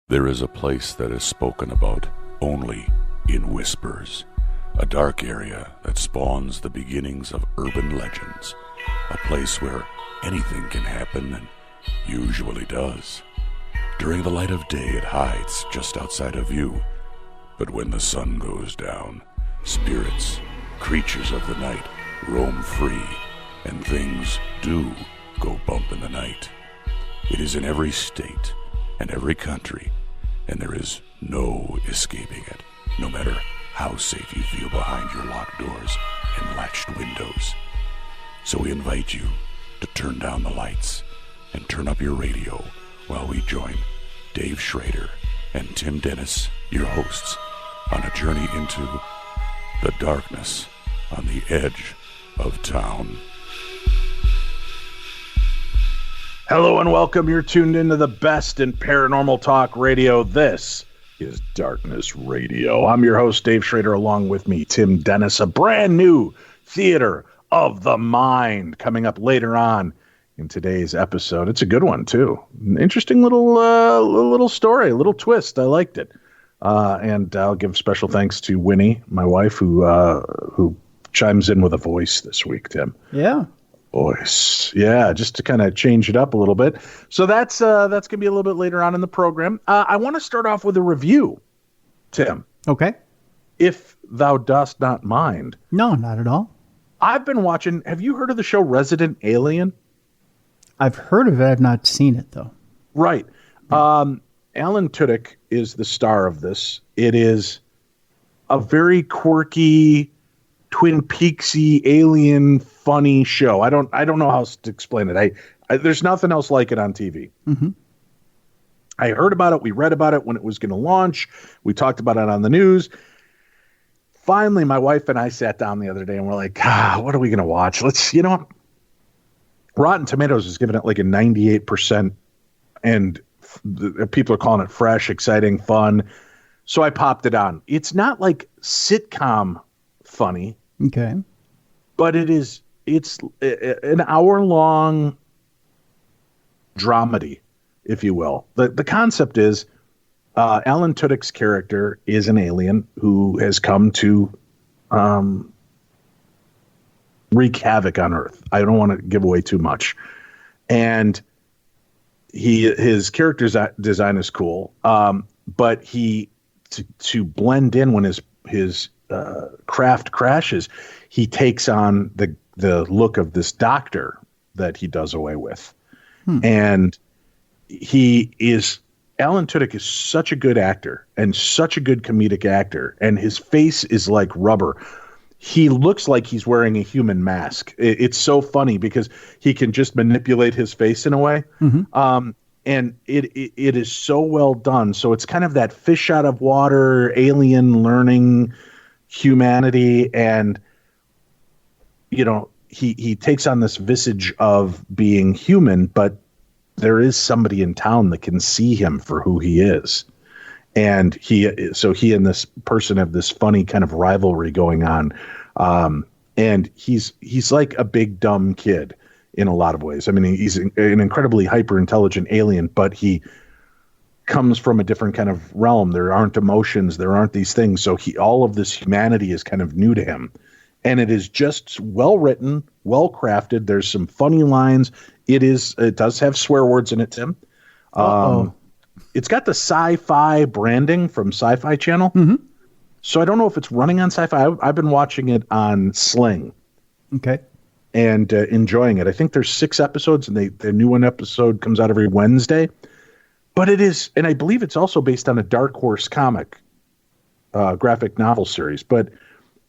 There is a place that is spoken about only in whispers, a dark area that spawns the beginnings of urban legends, a place where anything can happen and usually does. During the light of day, it hides just outside of view, but when the sun goes down, spirits, creatures of the night, roam free, and things do go bump in the night. It is in every state and every country, and there is no escaping it, no matter how safe you feel behind your locked doors and latched windows. So we invite you to turn down the lights and turn up your radio while we join Dave Schrader and Tim Dennis, your hosts, on a journey into the darkness on the edge of town. Hello and welcome. You're tuned into the best in paranormal talk radio. This is Darkness Radio. I'm your host, Dave Schrader, along with me, Tim Dennis, a brand new Theater of the Mind coming up later on in today's episode. It's a good one, too. An interesting little story, a little twist. I liked it. And I'll give special thanks to Winnie, my wife, who chimes in with a voice this week, Tim. Yeah. Voice. Yeah, just to kind of change it up a little bit. So that's going to be a little bit later on in the program. I want to start off with a review, Tim. Okay. If thou dost not mind. No, not at all. I've been watching, have you heard of the show Resident Alien? I've heard of it. I've not seen it, though. Right. Alan Tudyk is the star of this. It is a very quirky, Twin Peaksy, alien, funny show. I don't know how to explain it. There's nothing else like it on TV. Mm-hmm. I heard about it. We read about it when it was going to launch. We talked about it on the news. Finally, my wife and I sat down the other day and we're like, what are we going to watch? Rotten Tomatoes is giving it like a 98%, and people are calling it fresh, exciting, fun. So I popped it on. It's not like sitcom funny. Okay. But it's an hour-long dramedy, if you will. The concept is Alan Tudyk's character is an alien who has come to wreak havoc on Earth. I don't want to give away too much. And his character's design is cool, but to blend in when his craft crashes, he takes on the look of this doctor that he does away with. And Alan Tudyk is such a good actor and such a good comedic actor, and his face is like rubber. He looks like he's wearing a human mask. It's so funny because he can just manipulate his face in a way. Mm-hmm. And it is so well done. So it's kind of that fish out of water, alien learning humanity, and he takes on this visage of being human, but there is somebody in town that can see him for who he is, and he and this person have this funny kind of rivalry going on, and he's like a big dumb kid in a lot of ways. I mean, he's an incredibly hyper intelligent alien, but he comes from a different kind of realm. There aren't emotions. There aren't these things. So all of this humanity is kind of new to him. And it is just well written, well crafted. There's some funny lines. It does have swear words in it, Tim. It's got the sci-fi branding from Sci-Fi Channel. Mm-hmm. So I don't know if it's running on Sci-Fi. I've been watching it on Sling. Okay. And enjoying it. I think there's 6 episodes, and the new episode comes out every Wednesday. But it is, and I believe it's also based on a Dark Horse comic, graphic novel series. But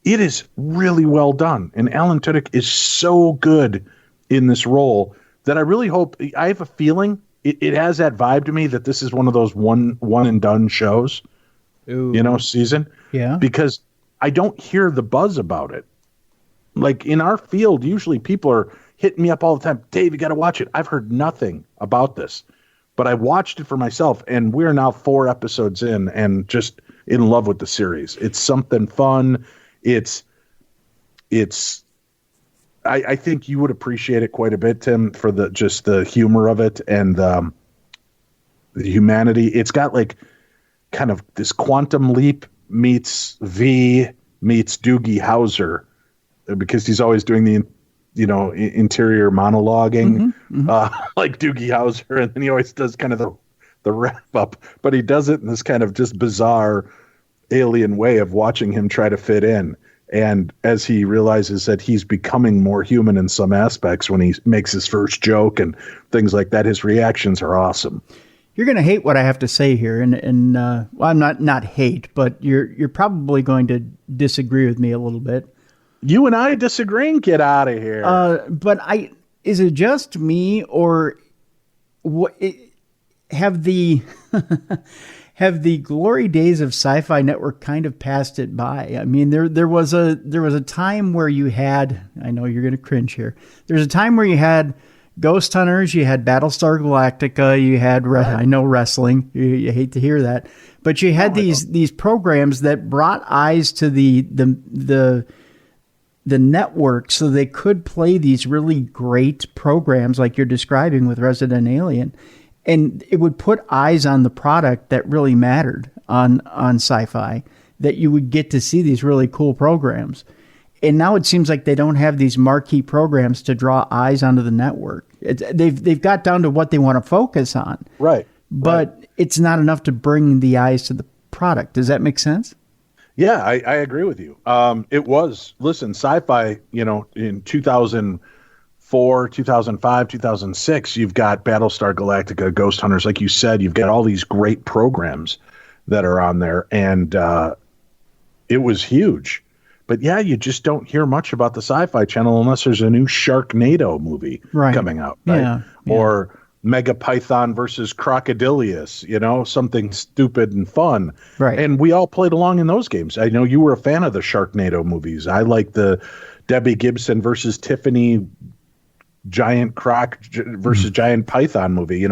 it is really well done, and Alan Tudyk is so good in this role that I really hope. I have a feeling it has that vibe to me that this is one of those one and done shows. Ooh. Season. Yeah. Because I don't hear the buzz about it. Like in our field, usually people are hitting me up all the time. Dave, you got to watch it. I've heard nothing about this, but I watched it for myself, and we're now 4 episodes in and just in love with the series. It's something fun. I think you would appreciate it quite a bit, Tim, for the humor of it, and the humanity. It's got like kind of this Quantum Leap meets V meets Doogie Howser, because he's always doing the interior monologuing, like Doogie Howser, and then he always does kind of the wrap up, but he does it in this kind of just bizarre alien way of watching him try to fit in. And as he realizes that he's becoming more human in some aspects when he makes his first joke and things like that, his reactions are awesome. You're going to hate what I have to say here, and well, I'm not hate, but you're probably going to disagree with me a little bit. You and I disagreeing? Get out of here. But is it just me, or what? Have the glory days of Sci-Fi Network kind of passed it by? I mean, there was a time where you had, I know you're going to cringe here. There's a time where you had Ghost Hunters, you had Battlestar Galactica, you had I know wrestling. You hate to hear that, but you had these programs that brought eyes to the network, so they could play these really great programs like you're describing with Resident Alien, and it would put eyes on the product that really mattered on sci-fi, that you would get to see these really cool programs. And now it seems like they don't have these marquee programs to draw eyes onto the network. They've got down to what they want to focus on. Right. But it's not enough to bring the eyes to the product. Does that make sense? Yeah, I agree with you. It was, listen, Sci-Fi, in 2004, 2005, 2006, you've got Battlestar Galactica, Ghost Hunters. Like you said, you've got all these great programs that are on there. And it was huge. But yeah, you just don't hear much about the Sci-Fi Channel unless there's a new Sharknado movie coming out, right? Yeah. Or Mega Python versus Crocodilius, something stupid and fun. Right. And we all played along in those games. I know you were a fan of the Sharknado movies. I like the Debbie Gibson versus Tiffany Giant Croc versus Giant Python movie.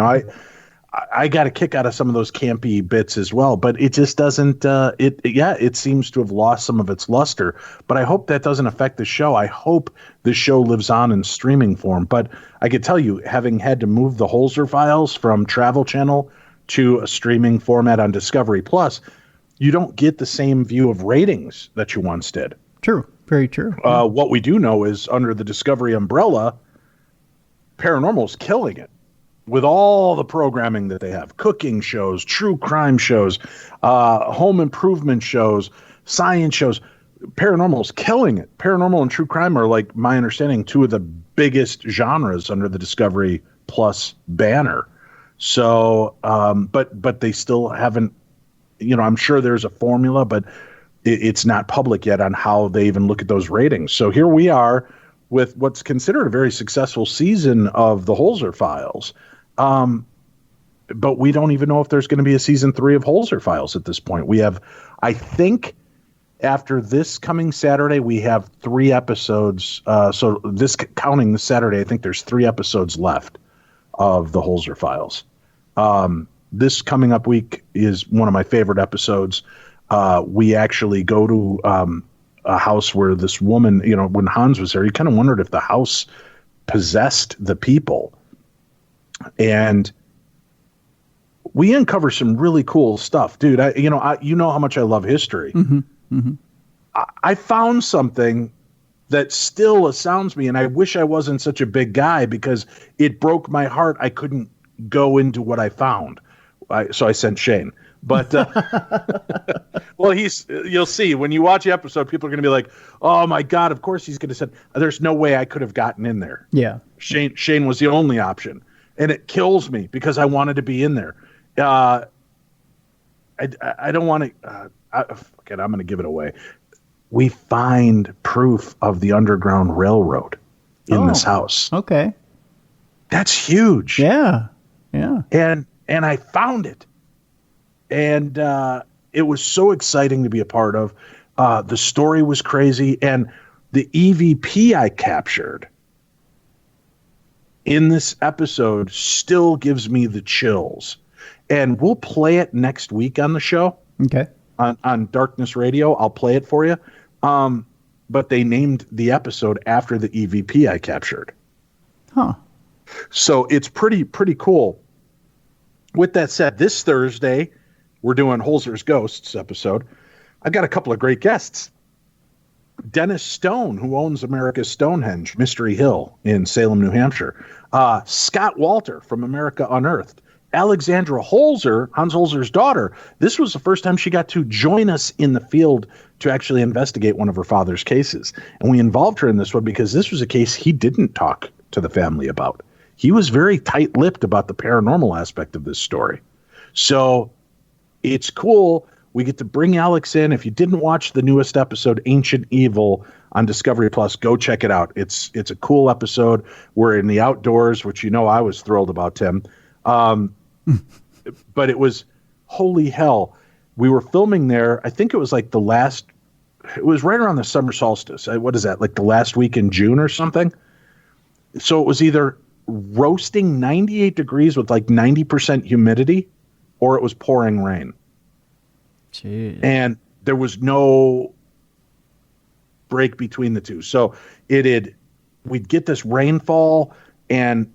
I got a kick out of some of those campy bits as well, but it just doesn't, it seems to have lost some of its luster, but I hope that doesn't affect the show. I hope the show lives on in streaming form, but I could tell you, having had to move the Holzer Files from Travel Channel to a streaming format on Discovery Plus, you don't get the same view of ratings that you once did. True. Very true. What we do know is under the Discovery umbrella, Paranormal's killing it. With all the programming that they have, cooking shows, true crime shows, home improvement shows, science shows, Paranormal's killing it. Paranormal and true crime are, like my understanding, two of the biggest genres under the Discovery Plus banner. So, but they still haven't, I'm sure there's a formula, but it's not public yet on how they even look at those ratings. So here we are with what's considered a very successful season of the Holzer Files. But we don't even know if there's going to be a season 3 of Holzer Files at this point. We have, I think, after this coming Saturday, we have 3 episodes. So this counting this Saturday, I think there's 3 episodes left of the Holzer Files. This coming up week is one of my favorite episodes. We actually go to a house where this woman, when Hans was there, you kind of wondered if the house possessed the people. And we uncover some really cool stuff, dude. You know how much I love history. Mm-hmm. Mm-hmm. I found something that still astounds me, and I wish I wasn't such a big guy because it broke my heart. I couldn't go into what I found, so I sent Shane. But well, you'll see when you watch the episode, people are going to be like, "Oh my God!" Of course, he's going to say, "There's no way I could have gotten in there." Yeah, Shane was the only option. And it kills me because I wanted to be in there. I don't want to. I'm going to give it away. We find proof of the Underground Railroad in this house. Okay, that's huge. Yeah. And I found it, and it was so exciting to be a part of. The story was crazy, and the EVP I captured in this episode still gives me the chills. And we'll play it next week on the show. Okay. On Darkness Radio. I'll play it for you. But they named the episode after the EVP I captured. Huh. So it's pretty cool. with that said, this Thursday, we're doing Holzer's Ghosts episode. I've got a couple of great guests. Dennis Stone, who owns America's Stonehenge, Mystery Hill in Salem, New Hampshire. Scott Walter from America Unearthed. Alexandra Holzer, Hans Holzer's daughter. This was the first time she got to join us in the field to actually investigate one of her father's cases. And we involved her in this one because this was a case he didn't talk to the family about. He was very tight-lipped about the paranormal aspect of this story. So it's cool. We get to bring Alex in. If you didn't watch the newest episode, Ancient Evil, on Discovery Plus, go check it out. It's a cool episode. We're in the outdoors, which I was thrilled about, Tim. But it was, holy hell. We were filming there. I think it was like it was right around the summer solstice. What is that? Like the last week in June or something? So it was either roasting 98 degrees with like 90% humidity, or it was pouring rain. Jeez. And there was no break between the two. So we'd get this rainfall, and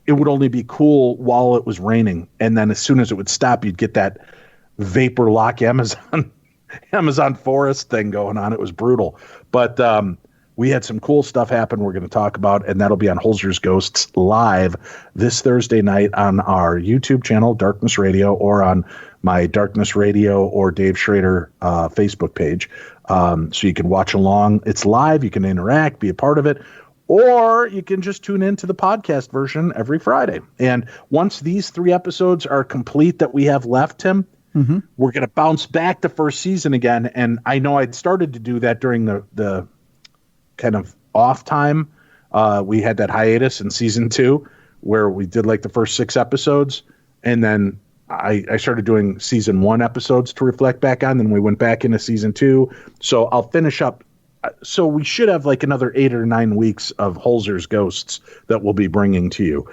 it would only be cool while it was raining. And then as soon as it would stop, you'd get that vapor lock Amazon forest thing going on. It was brutal. But we had some cool stuff happen we're going to talk about, and that'll be on Holzer's Ghosts live this Thursday night on our YouTube channel, Darkness Radio, or on my Darkness Radio or Dave Schrader Facebook page. So you can watch along. It's live. You can interact, be a part of it, or you can just tune into the podcast version every Friday. And once these 3 episodes are complete that we have left, Tim, we're going to bounce back to first season again. And I know I'd started to do that during the kind of off time. We had that hiatus in season 2 where we did like the first 6 episodes. And then I started doing season 1 episodes to reflect back on. Then we went back into season 2. So I'll finish up. So we should have like another 8 or 9 weeks of Holzer's Ghosts that we'll be bringing to you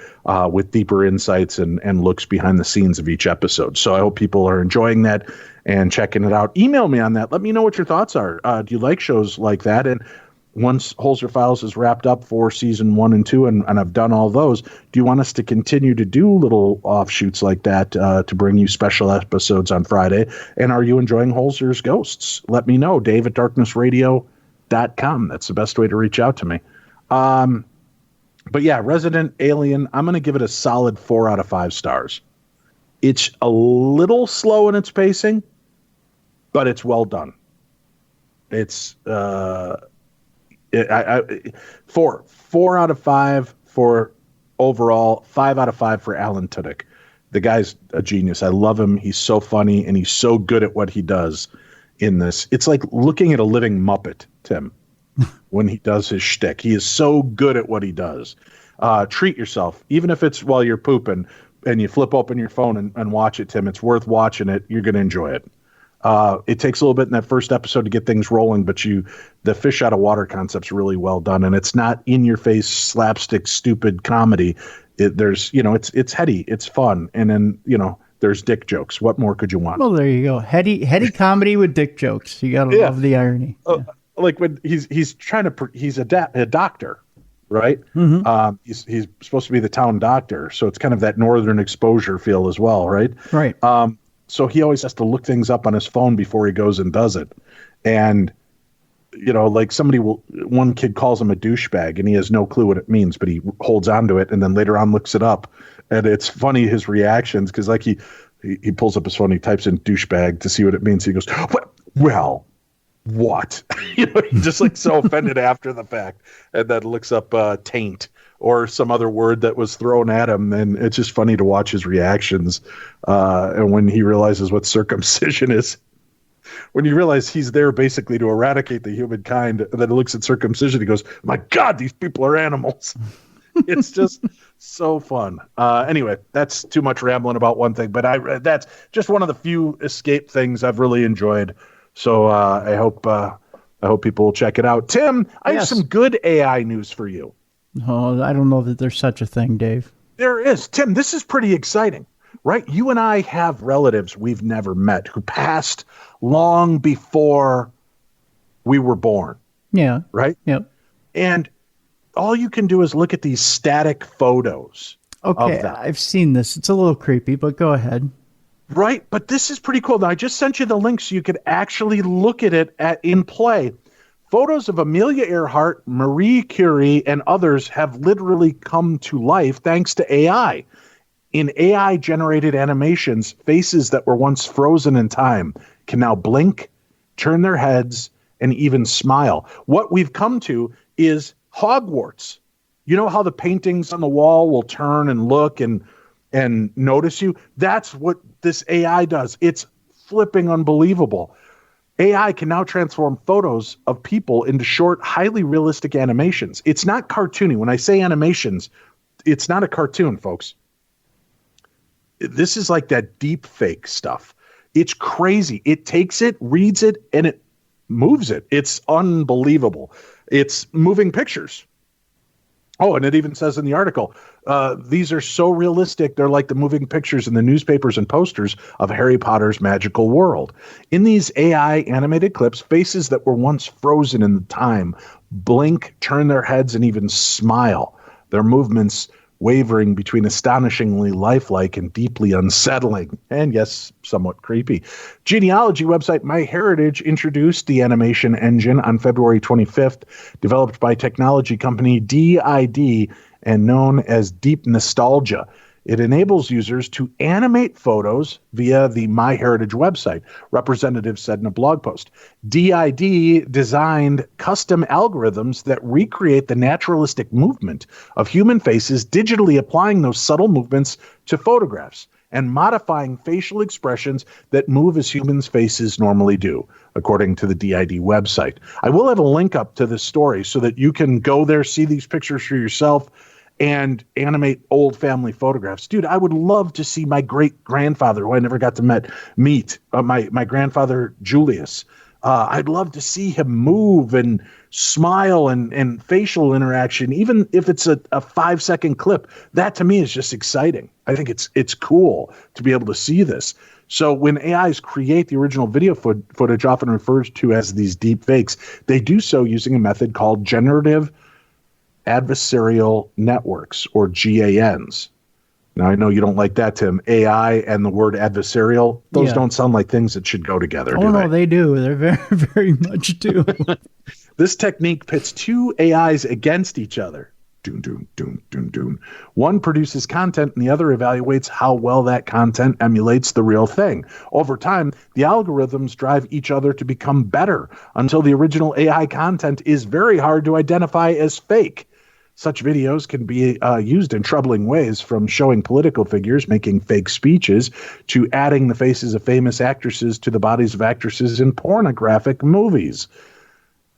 with deeper insights and looks behind the scenes of each episode. So I hope people are enjoying that and checking it out. Email me on that. Let me know what your thoughts are. Do you like shows like that? And once Holzer Files is wrapped up for season 1 and 2, and I've done all those, do you want us to continue to do little offshoots like that to bring you special episodes on Friday? And are you enjoying Holzer's Ghosts? Let me know. Dave at darknessradio.com. That's the best way to reach out to me. But yeah, Resident Alien, I'm going to give it a solid 4 out of 5 stars. It's a little slow in its pacing, but it's well done. It's 4 out of 5 for overall, 5 out of 5 for Alan Tudyk. The guy's a genius. I love him. He's so funny, and he's so good at what he does in this. It's like looking at a living Muppet, Tim, when he does his shtick. He is so good at what he does. Treat yourself, even if it's while you're pooping and you flip open your phone and watch it, Tim. It's worth watching it. You're going to enjoy it. It takes a little bit in that first episode to get things rolling, but the fish out of water concept's really well done, and it's not in your face slapstick stupid comedy. It's heady, it's fun, and then there's dick jokes. What more could you want? Well, there you go. Heady comedy with dick jokes. You gotta love the irony. Like when he's trying to he's a doctor, right? He's supposed to be the town doctor, so it's kind of that northern exposure feel as well, right? Right. So he always has to look things up on his phone before he goes and does it. And, like one kid calls him a douchebag and he has no clue what it means, but he holds on to it and then later on looks it up. And it's funny, his reactions, because like he pulls up his phone, he types in douchebag to see what it means. He goes, well, what? He's just like so offended after the fact, and then looks up taint or some other word that was thrown at him. And it's just funny to watch his reactions. And when he realizes what circumcision is, when you realize he's there basically to eradicate the humankind, and then he looks at circumcision, he goes, my God, these people are animals. It's just so fun. Anyway, that's too much rambling about one thing, but that's just one of the few escape things I've really enjoyed. So I hope people will check it out. Tim, I have some good AI news for you. Oh, I don't know that there's such a thing, Dave. There is. Tim, this is pretty exciting, right? You and I have relatives we've never met who passed long before we were born. Yeah. Right? Yep. And all you can do is look at these static photos Okay, of them. I've seen this. It's a little creepy, but go ahead. Right, but this is pretty cool. Now, I just sent you the link so you could actually look at it in play. Photos of Amelia Earhart, Marie Curie, and others have literally come to life thanks to AI. In AI-generated animations, faces that were once frozen in time can now blink, turn their heads, and even smile. What we've come to is Hogwarts. You know how the paintings on the wall will turn and look and notice you? That's what this AI does. It's flipping unbelievable. AI can now transform photos of people into short, highly realistic animations. It's not cartoony. When I say animations, it's not a cartoon, folks. This is like that deep fake stuff. It's crazy. It takes it, reads it, and it moves it. It's unbelievable. It's moving pictures. Oh, and it even says in the article, these are so realistic, they're like the moving pictures in the newspapers and posters of Harry Potter's magical world. In these AI animated clips, faces that were once frozen in time blink, turn their heads, and even smile. Their movements wavering between astonishingly lifelike and deeply unsettling, and yes, somewhat creepy. Genealogy website MyHeritage introduced the animation engine on February 25th, developed by technology company DID and known as Deep Nostalgia. It enables users to animate photos via the MyHeritage website, representatives said in a blog post. DID designed custom algorithms that recreate the naturalistic movement of human faces, digitally applying those subtle movements to photographs and modifying facial expressions that move as humans' faces normally do, according to the DID website. I will have a link up to this story so that you can go there, see these pictures for yourself, and animate old family photographs. Dude, I would love to see my great-grandfather, who I never got to meet, my grandfather Julius. I'd love to see him move and smile and facial interaction, even if it's a 5-second clip. That to me is just exciting. I think it's cool to be able to see this. So when AIs create the original video footage, often referred to as these deep fakes, they do so using a method called generative adversarial networks, or GANs. Now, I know you don't like that, Tim. AI and the word adversarial, those don't sound like things that should go together, do no, they do. They're very, very much do. This technique pits two AIs against each other. Doom, doom, doom, doom, doom. One produces content and the other evaluates how well that content emulates the real thing. Over time, the algorithms drive each other to become better until the original AI content is very hard to identify as fake. Such videos can be used in troubling ways, from showing political figures making fake speeches to adding the faces of famous actresses to the bodies of actresses in pornographic movies,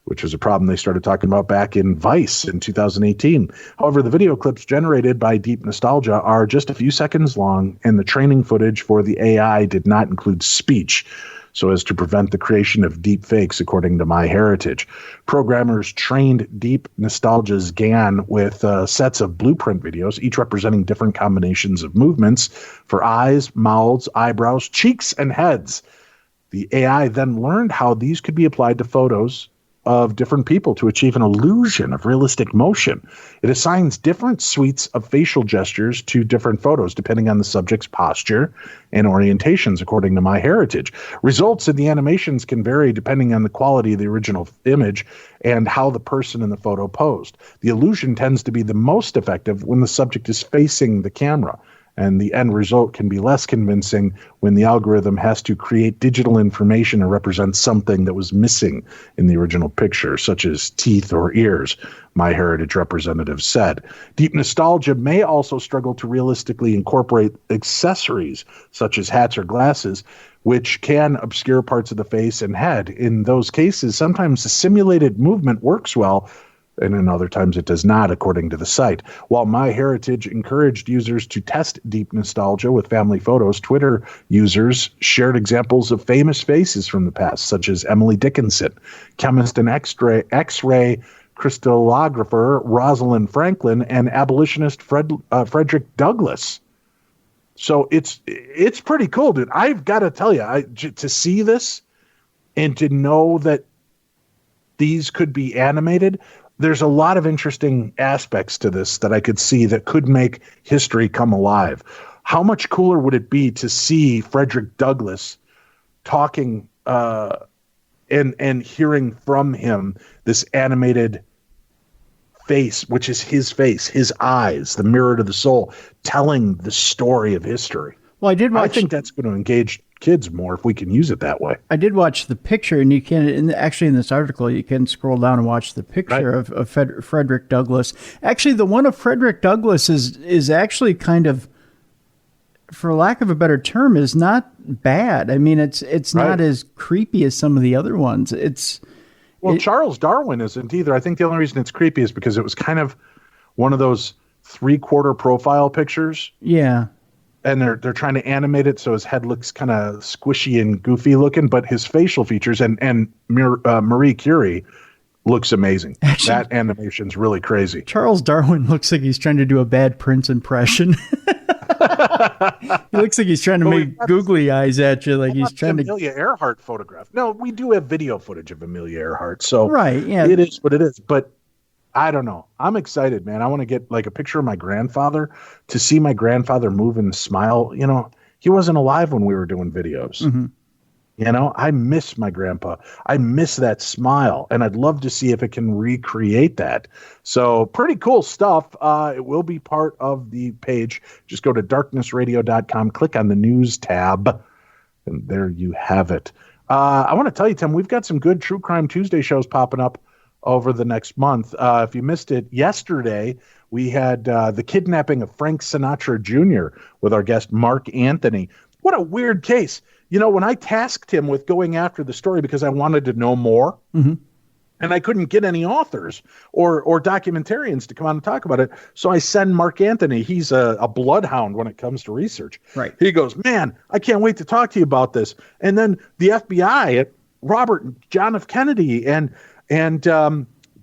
which was a problem they started talking about back in Vice in 2018. However, the video clips generated by Deep Nostalgia are just a few seconds long, and the training footage for the AI did not include speech, so as to prevent the creation of deep fakes, according to MyHeritage. Programmers trained Deep Nostalgia's GAN with sets of blueprint videos, each representing different combinations of movements for eyes, mouths, eyebrows, cheeks, and heads. The AI then learned how these could be applied to photos of different people to achieve an illusion of realistic motion. It assigns different suites of facial gestures to different photos depending on the subject's posture and orientations, according to MyHeritage. Results in the animations can vary depending on the quality of the original image and how the person in the photo posed. The illusion tends to be the most effective when the subject is facing the camera, and the end result can be less convincing when the algorithm has to create digital information to represent something that was missing in the original picture, such as teeth or ears, MyHeritage representative said. Deep Nostalgia may also struggle to realistically incorporate accessories, such as hats or glasses, which can obscure parts of the face and head. In those cases, sometimes the simulated movement works well, and in other times it does not, according to the site. While MyHeritage encouraged users to test Deep Nostalgia with family photos, Twitter users shared examples of famous faces from the past, such as Emily Dickinson, chemist and X-ray crystallographer Rosalind Franklin, and abolitionist Frederick Douglass. So it's pretty cool, dude. I've got to tell you, to see this and to know that these could be animated, there's a lot of interesting aspects to this that I could see that could make history come alive. How much cooler would it be to see Frederick Douglass talking and hearing from him this animated face, which is his face, his eyes, the mirror to the soul, telling the story of history. Well, I think that's going to engage kids more if we can use it that way. I did watch the picture, and you can, actually in this article, you can scroll down and watch the picture of Frederick Douglass. Actually, the one of Frederick Douglass is actually kind of, for lack of a better term, is not bad. I mean, it's not as creepy as some of the other ones. Charles Darwin isn't either. I think the only reason it's creepy is because it was kind of one of those 3/4 profile pictures. Yeah. And they're trying to animate it so his head looks kind of squishy and goofy looking, but his facial features and Marie Curie looks amazing. Actually, that animation's really crazy. Charles Darwin looks like he's trying to do a bad Prince impression. He looks like he's trying to make googly eyes at you, like he's trying to. Amelia Earhart photograph. No, we do have video footage of Amelia Earhart, so yeah, it is what it is. But I don't know. I'm excited, man. I want to get like a picture of my grandfather, to see my grandfather move and smile. You know, he wasn't alive when we were doing videos. Mm-hmm. You know, I miss my grandpa. I miss that smile, and I'd love to see if it can recreate that. So pretty cool stuff. It will be part of the page. Just go to darknessradio.com, click on the news tab, and there you have it. I want to tell you, Tim, we've got some good True Crime Tuesday shows popping up over the next month. If you missed it yesterday, we had the kidnapping of Frank Sinatra Jr. with our guest Mark Anthony. What a weird case. You know, when I tasked him with going after the story because I wanted to know more, mm-hmm. and I couldn't get any authors or documentarians to come on and talk about it, so I send Mark Anthony. He's a bloodhound when it comes to research. Right. He goes, man, I can't wait to talk to you about this. And then the FBI at Robert John F. Kennedy and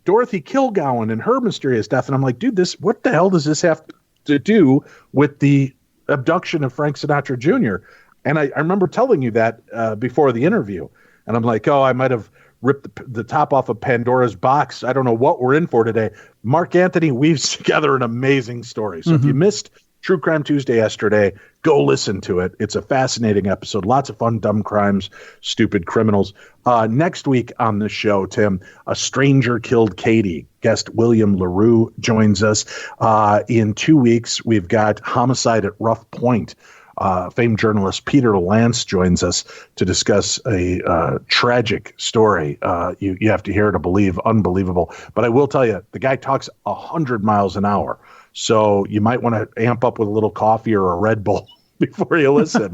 Dorothy Kilgallen and her mysterious death. And I'm like, dude, what the hell does this have to do with the abduction of Frank Sinatra Jr.? And I remember telling you that before the interview. And I'm like, I might have ripped the top off of Pandora's box. I don't know what we're in for today. Mark Anthony weaves together an amazing story. So if you missed True Crime Tuesday yesterday, go listen to it. It's a fascinating episode. Lots of fun, dumb crimes, stupid criminals. Next week on the show, Tim, A Stranger Killed Katie. Guest William LaRue joins us. In 2 weeks, we've got Homicide at Rough Point. Famed journalist Peter Lance joins us to discuss a tragic story. You have to hear to believe. Unbelievable. But I will tell you, the guy talks 100 miles an hour. So you might want to amp up with a little coffee or a Red Bull before you listen.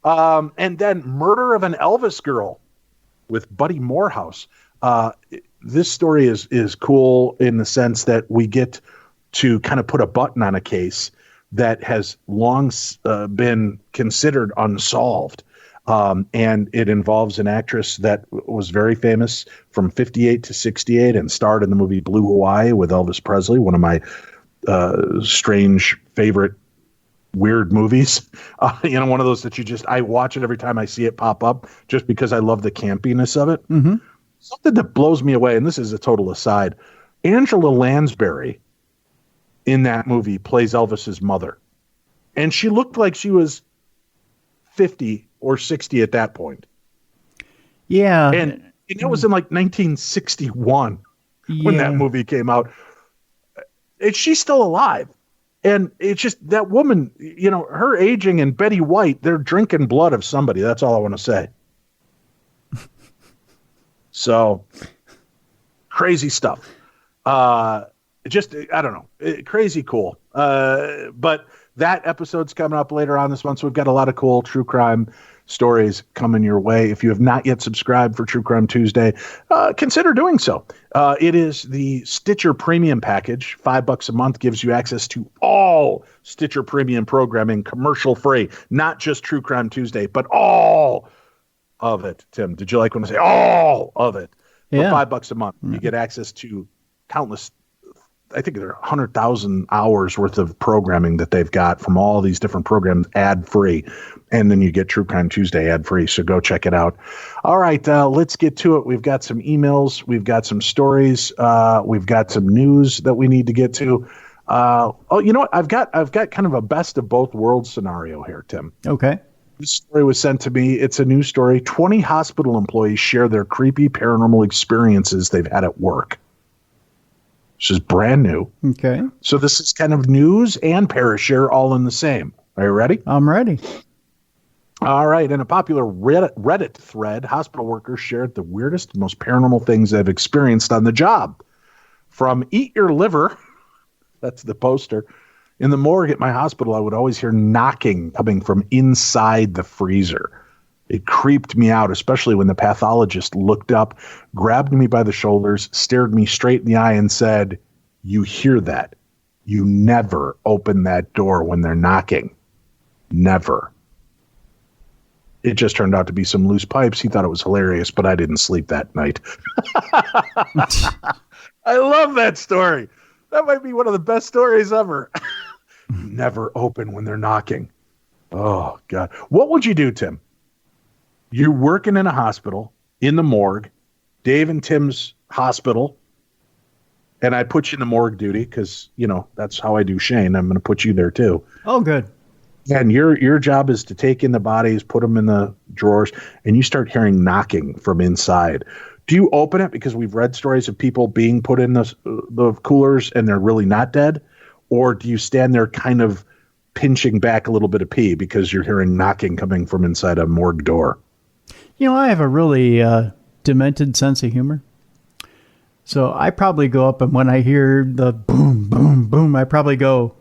And then Murder of an Elvis Girl with Buddy Morehouse. This story is cool in the sense that we get to kind of put a button on a case that has long been considered unsolved. And it involves an actress that was very famous from 58 to 68 and starred in the movie Blue Hawaii with Elvis Presley, one of my strange favorite weird movies. One of those that I watch it every time I see it pop up just because I love the campiness of it. Mm-hmm. Something that blows me away, and this is a total aside, Angela Lansbury in that movie plays Elvis's mother. And she looked like she was 50 or 60 at that point. Yeah. And it was in like 1961 when that movie came out. And she's still alive. And it's just that woman, her aging and Betty White, they're drinking blood of somebody. That's all I want to say. So crazy stuff. I don't know. Crazy cool. But that episode's coming up later on this month. So we've got a lot of cool true crime stories coming your way. If you have not yet subscribed for True Crime Tuesday, consider doing so. It is the Stitcher Premium package. $5 a month gives you access to all Stitcher Premium programming, commercial free, not just True Crime Tuesday, but all of it. Tim, did you like when I say all of it? For $5 a month, you get access to countless I think there are 100,000 hours worth of programming that they've got from all these different programs ad free. And then you get True Crime Tuesday ad free. So go check it out. All right, let's get to it. We've got some emails. We've got some stories. We've got some news that we need to get to. You know what? I've got kind of a best of both worlds scenario here, Tim. Okay. This story was sent to me. It's a news story. 20 hospital employees share their creepy paranormal experiences they've had at work. This is brand new. Okay. So this is kind of news and Parashare all in the same. Are you ready? I'm ready. All right. In a popular Reddit thread, hospital workers shared the weirdest, most paranormal things they've experienced on the job. From eat your liver, that's the poster. In the morgue at my hospital, I would always hear knocking coming from inside the freezer. It creeped me out, especially when the pathologist looked up, grabbed me by the shoulders, stared me straight in the eye, and said, "You hear that? You never open that door when they're knocking. Never." It just turned out to be some loose pipes. He thought it was hilarious, but I didn't sleep that night. I love that story. That might be one of the best stories ever. Never open when they're knocking. Oh, God. What would you do, Tim? You're working in a hospital, in the morgue, Dave and Tim's hospital, and I put you in the morgue duty because, you know, that's how I do Shane. I'm going to put you there, too. Oh, good. And your job is to take in the bodies, put them in the drawers, and you start hearing knocking from inside. Do you open it because we've read stories of people being put in the coolers and they're really not dead? Or do you stand there kind of pinching back a little bit of pee because you're hearing knocking coming from inside a morgue door? You know, I have a really demented sense of humor. So I probably go up, and when I hear the boom, boom, boom, I probably go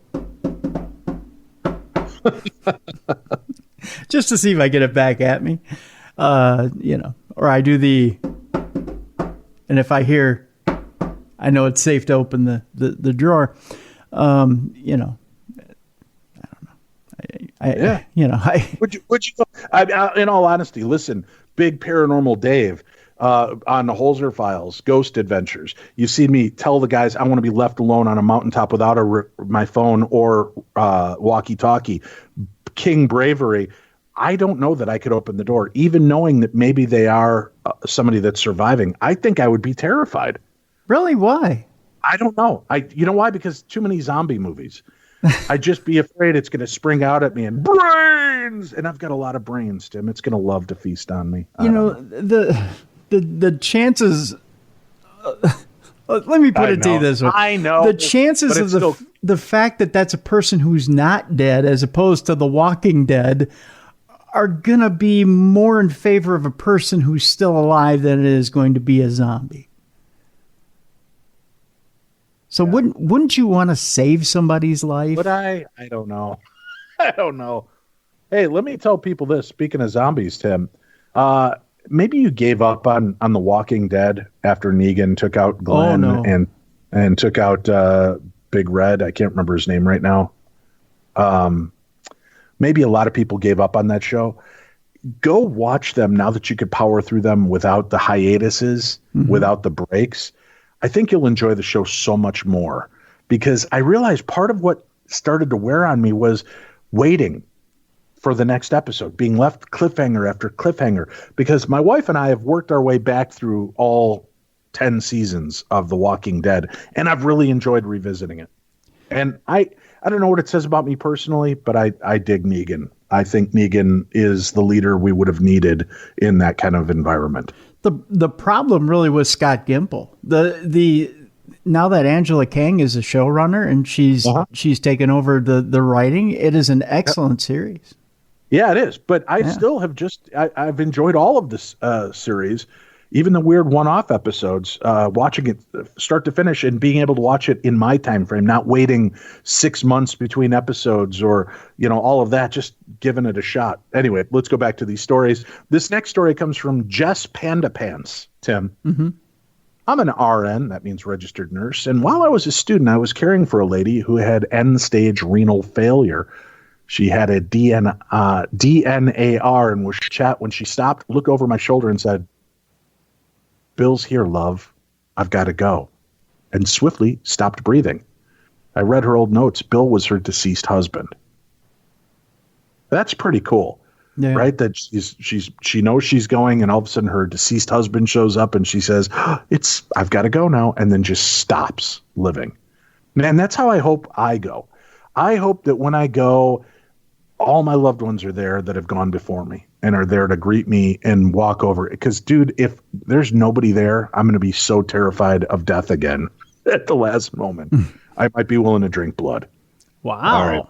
just to see if I get it back at me. You know, or I do the, and if I hear, I know it's safe to open the drawer. You know, I don't know. You know, would you in all honesty, listen, big paranormal Dave, on the Holzer Files, Ghost Adventures. You see me tell the guys I want to be left alone on a mountaintop without my phone or walkie-talkie. King bravery. I don't know that I could open the door, even knowing that maybe they are somebody that's surviving. I think I would be terrified. Really? Why? I don't know. You know why? Because too many zombie movies. I'd just be afraid it's going to spring out at me and brains. And I've got a lot of brains, Tim. It's going to love to feast on me. You know, the chances. Let me put it to you this way. I know. The chances of the fact that that's a person who's not dead, as opposed to The Walking Dead, are going to be more in favor of a person who's still alive than it is going to be a zombie. So wouldn't you want to save somebody's life? Would I? I don't know. I don't know. Hey, let me tell people this. Speaking of zombies, Tim, maybe you gave up on The Walking Dead after Negan took out Glenn and took out Big Red. I can't remember his name right now. Maybe a lot of people gave up on that show. Go watch them now that you could power through them without the hiatuses, without the breaks. I think you'll enjoy the show so much more, because I realized part of what started to wear on me was waiting for the next episode, being left cliffhanger after cliffhanger, because my wife and I have worked our way back through all 10 seasons of The Walking Dead, and I've really enjoyed revisiting it. And I don't know what it says about me personally, but I dig Negan. I think Negan is the leader we would have needed in that kind of environment. The problem really was Scott Gimple. The now that Angela Kang is a showrunner and she's taken over the writing, it is an excellent series. Yeah, it is. But I still have I've enjoyed all of this series, even the weird one-off episodes, watching it start to finish and being able to watch it in my time frame, not waiting 6 months between episodes or, you know, all of that, just giving it a shot. Anyway, let's go back to these stories. This next story comes from Jess Panda Pants, Tim. Mm-hmm. I'm an RN, that means registered nurse, and while I was a student, I was caring for a lady who had end-stage renal failure. She had a DNAR and was chat when she stopped, looked over my shoulder and said, "Bill's here, love. I've got to go." and swiftly stopped breathing. I read her old notes. Bill was her deceased husband. That's pretty cool, right? That she knows she's going, and all of a sudden her deceased husband shows up, and she says, I've got to go now, and then just stops living. Man, that's how I hope I go. I hope that when I go, all my loved ones are there that have gone before me and are there to greet me and walk over. Because, dude, if there's nobody there, I'm going to be so terrified of death again at the last moment. I might be willing to drink blood. Wow. All right.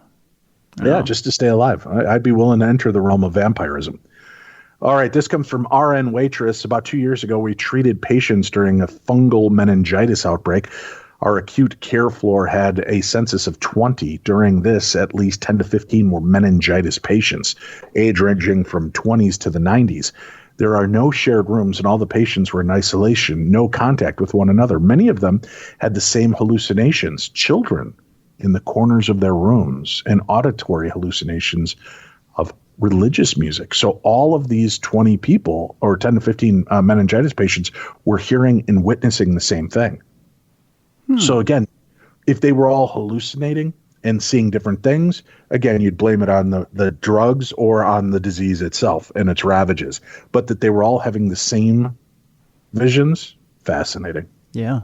Yeah, just to stay alive. I'd be willing to enter the realm of vampirism. All right, this comes from RN Waitress. About 2 years ago, we treated patients during a fungal meningitis outbreak. Our acute care floor had a census of 20. During this, at least 10 to 15 were meningitis patients, age ranging from 20s to the 90s. There are no shared rooms, and all the patients were in isolation, no contact with one another. Many of them had the same hallucinations, children in the corners of their rooms, and auditory hallucinations of religious music. So all of these 20 people, or 10 to 15 meningitis patients, were hearing and witnessing the same thing. So again, if they were all hallucinating and seeing different things, again, you'd blame it on the drugs or on the disease itself and its ravages. But that they were all having the same visions, fascinating. Yeah.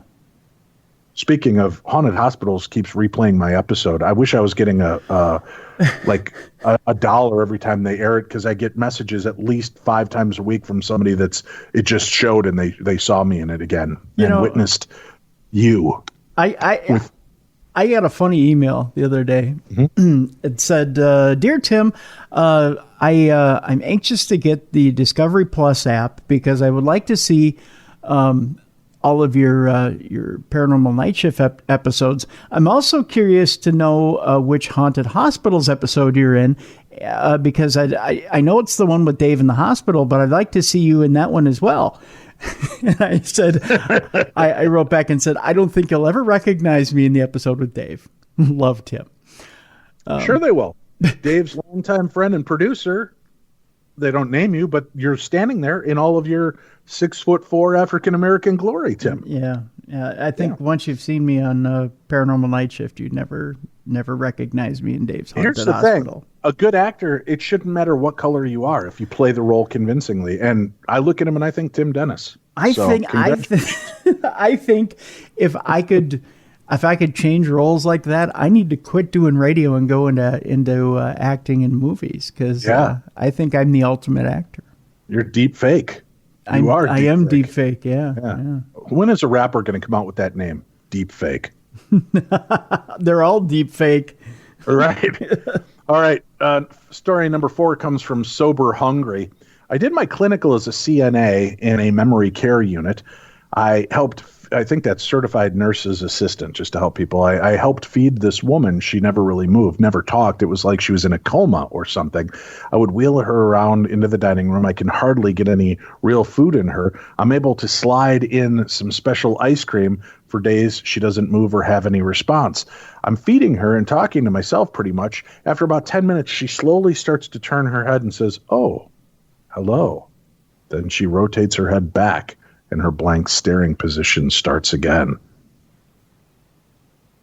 Speaking of haunted hospitals, keeps replaying my episode. I wish I was getting a $1 every time they air it, because I get messages at least 5 times a week from somebody it just showed and they saw me in it again and witnessed you. I got a funny email the other day. It said, "Dear Tim, I'm anxious to get the Discovery Plus app because I would like to see all of your Paranormal Night Shift episodes. I'm also curious to know which Haunted Hospitals episode you're in, because I know it's the one with Dave in the hospital, but I'd like to see you in that one as well." And I said, I wrote back and said, "I don't think you'll ever recognize me in the episode with Dave." Love, Tim. Sure they will. Dave's longtime friend and producer. They don't name you, but you're standing there in all of your 6'4" African-American glory, Tim. Yeah. I think once you've seen me on Paranormal Night Shift, you'd never recognize me in Dave's Haunted Here's the Hospital. thing. A good actor, it shouldn't matter what color you are if you play the role convincingly. And I look at him and I think Tim Dennis. I think if I could change roles like that, I need to quit doing radio and go into acting in movies, because I think I'm the ultimate actor. You're deep fake. I am deep fake. Yeah. When is a rapper going to come out with that name? Deep fake. They're all deep fake. Right. All right. Story number 4 comes from Sober Hungry. I did my clinical as a CNA in a memory care unit. I think that's certified nurse's assistant, just to help people. I helped feed this woman. She never really moved, never talked. It was like she was in a coma or something. I would wheel her around into the dining room. I can hardly get any real food in her. I'm able to slide in some special ice cream for days she doesn't move or have any response. I'm feeding her and talking to myself pretty much. After about 10 minutes, she slowly starts to turn her head and says, "Oh, hello." Then she rotates her head back, and her blank staring position starts again.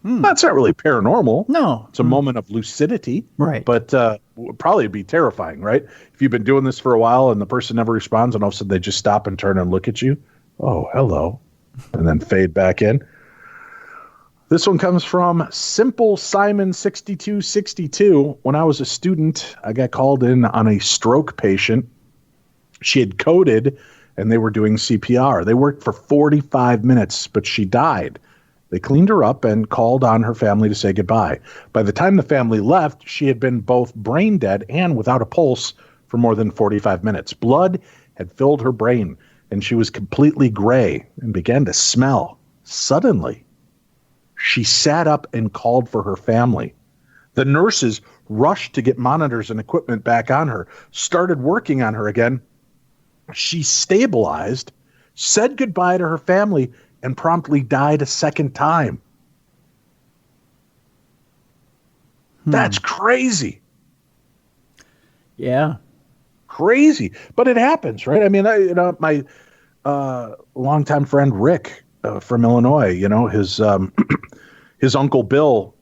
That's not really paranormal. No. It's a moment of lucidity. Right. But would probably be terrifying, right? If you've been doing this for a while and the person never responds and all of a sudden they just stop and turn and look at you. "Oh, hello." And then fade back in. This one comes from Simple Simon 6262. When I was a student, I got called in on a stroke patient. She had coded and they were doing CPR. They worked for 45 minutes, but she died. They cleaned her up and called on her family to say goodbye. By the time the family left, she had been both brain dead and without a pulse for more than 45 minutes. Blood had filled her brain, and she was completely gray and began to smell. Suddenly, she sat up and called for her family. The nurses rushed to get monitors and equipment back on her, started working on her again. She stabilized, said goodbye to her family, and promptly died a second time. That's crazy. Yeah. Crazy. But it happens, right? I mean, my longtime friend Rick from Illinois. You know, his Uncle Bill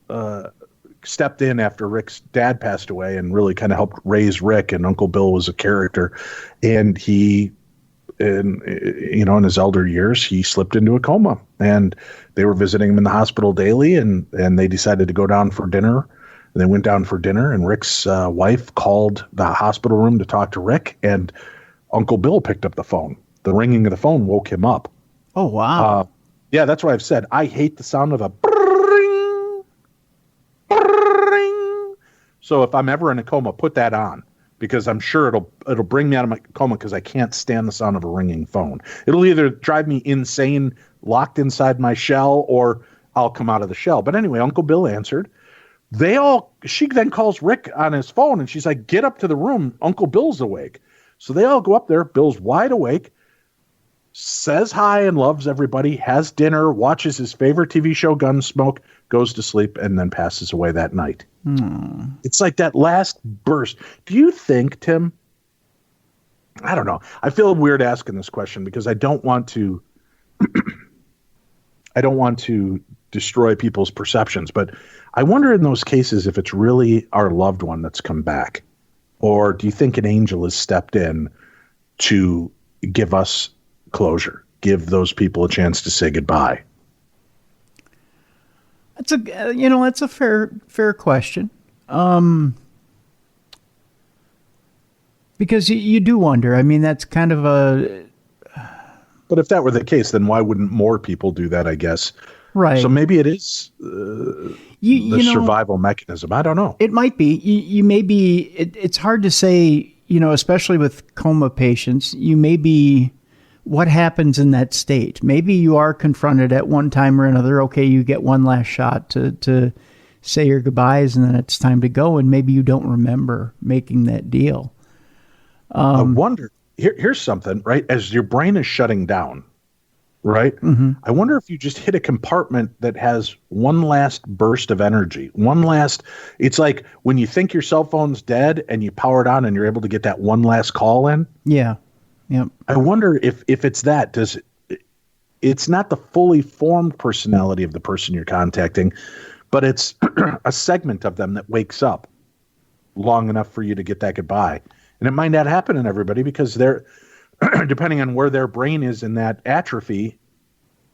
stepped in after Rick's dad passed away and really kind of helped raise Rick. And Uncle Bill was a character, and in his elder years, he slipped into a coma, and they were visiting him in the hospital daily, and they decided to go down for dinner. And they went down for dinner, and Rick's wife called the hospital room to talk to Rick, and Uncle Bill picked up the phone. The ringing of the phone woke him up. Oh, wow. Yeah, that's why I've said I hate the sound of a brrring, brrring. So if I'm ever in a coma, put that on, because I'm sure it'll bring me out of my coma, because I can't stand the sound of a ringing phone. It'll either drive me insane, locked inside my shell, or I'll come out of the shell. But anyway, Uncle Bill answered. She then calls Rick on his phone, and she's like, "Get up to the room. Uncle Bill's awake." So they all go up there. Bill's wide awake, says hi and loves everybody, has dinner, watches his favorite TV show, Gunsmoke, goes to sleep, and then passes away that night. It's like that last burst. Do you think, Tim? I don't know. I feel weird asking this question because I don't want to destroy people's perceptions, but I wonder in those cases if it's really our loved one that's come back, or do you think an angel has stepped in to give us closure, give those people a chance to say goodbye? That's a fair question. Because you do wonder. I mean, that's kind of a. But if that were the case, then why wouldn't more people do that? I guess. Right. So maybe it is the survival mechanism. I don't know. It might be. You may be. It's hard to say. Especially with coma patients, you may be. What happens in that state? Maybe you are confronted at one time or another. Okay, you get one last shot to say your goodbyes, and then it's time to go. And maybe you don't remember making that deal. I wonder. Here's something, right? As your brain is shutting down, right? Mm-hmm. I wonder if you just hit a compartment that has one last burst of energy. It's like when you think your cell phone's dead and you power it on and you're able to get that one last call in. Yeah. Yep. I wonder if it's that. It's not the fully formed personality of the person you're contacting, but it's a segment of them that wakes up long enough for you to get that goodbye. And it might not happen in everybody because they're depending on where their brain is in that atrophy.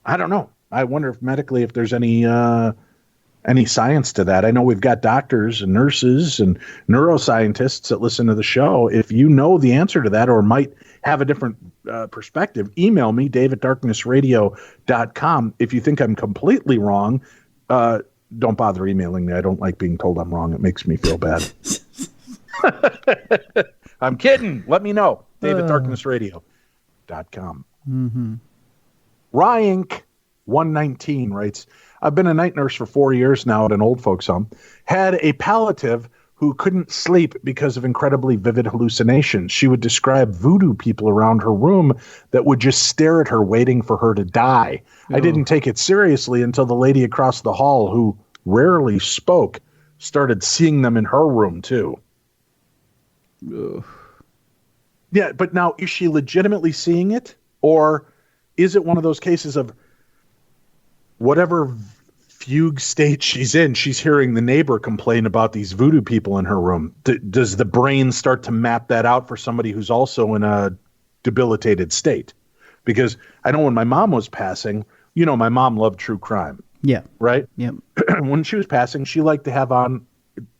I don't know. I wonder if medically, if there's any science to that. I know we've got doctors and nurses and neuroscientists that listen to the show. If you know the answer to that or might have a different perspective, email me, dave@darknessradio.com. If you think I'm completely wrong, don't bother emailing me. I don't like being told I'm wrong. It makes me feel bad. I'm kidding. Let me know. dave@darknessradio.com. Mm-hmm. Ryank119 writes, I've been a night nurse for 4 years now at an old folks home. Had a palliative who couldn't sleep because of incredibly vivid hallucinations. She would describe voodoo people around her room that would just stare at her waiting for her to die. I didn't take it seriously until the lady across the hall, who rarely spoke, started seeing them in her room too. Ugh. Yeah, but now, is she legitimately seeing it? Or is it one of those cases of whatever fugue state she's in, she's hearing the neighbor complain about these voodoo people in her room? Does the brain start to map that out for somebody who's also in a debilitated state? Because I know when my mom was passing, my mom loved true crime. Yeah. Right? Yeah. When she was passing, she liked to have on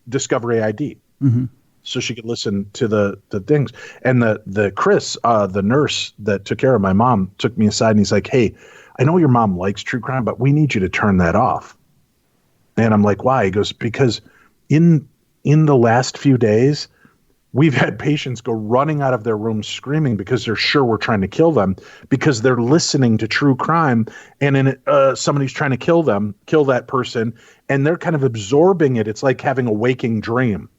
Discovery ID. Mm-hmm. So she could listen to the things. And the Chris, the nurse that took care of my mom, took me aside and he's like, hey, I know your mom likes true crime, but we need you to turn that off. And I'm like, why? He goes, because in the last few days, we've had patients go running out of their rooms screaming because they're sure we're trying to kill them, because they're listening to true crime and somebody's trying to kill that person, and they're kind of absorbing it. It's like having a waking dream.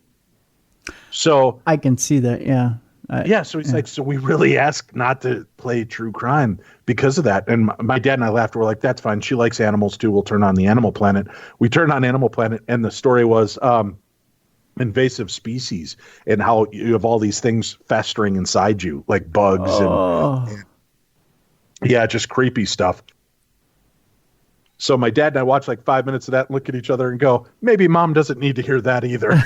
So I can see that. Yeah. So he's like, so we really ask not to play true crime because of that. And my dad and I laughed. We're like, that's fine. She likes animals too. We'll turn on the Animal Planet. We turned on Animal Planet, and the story was invasive species and how you have all these things festering inside you, like bugs and just creepy stuff. So my dad and I watched like 5 minutes of that and look at each other and go, maybe mom doesn't need to hear that either.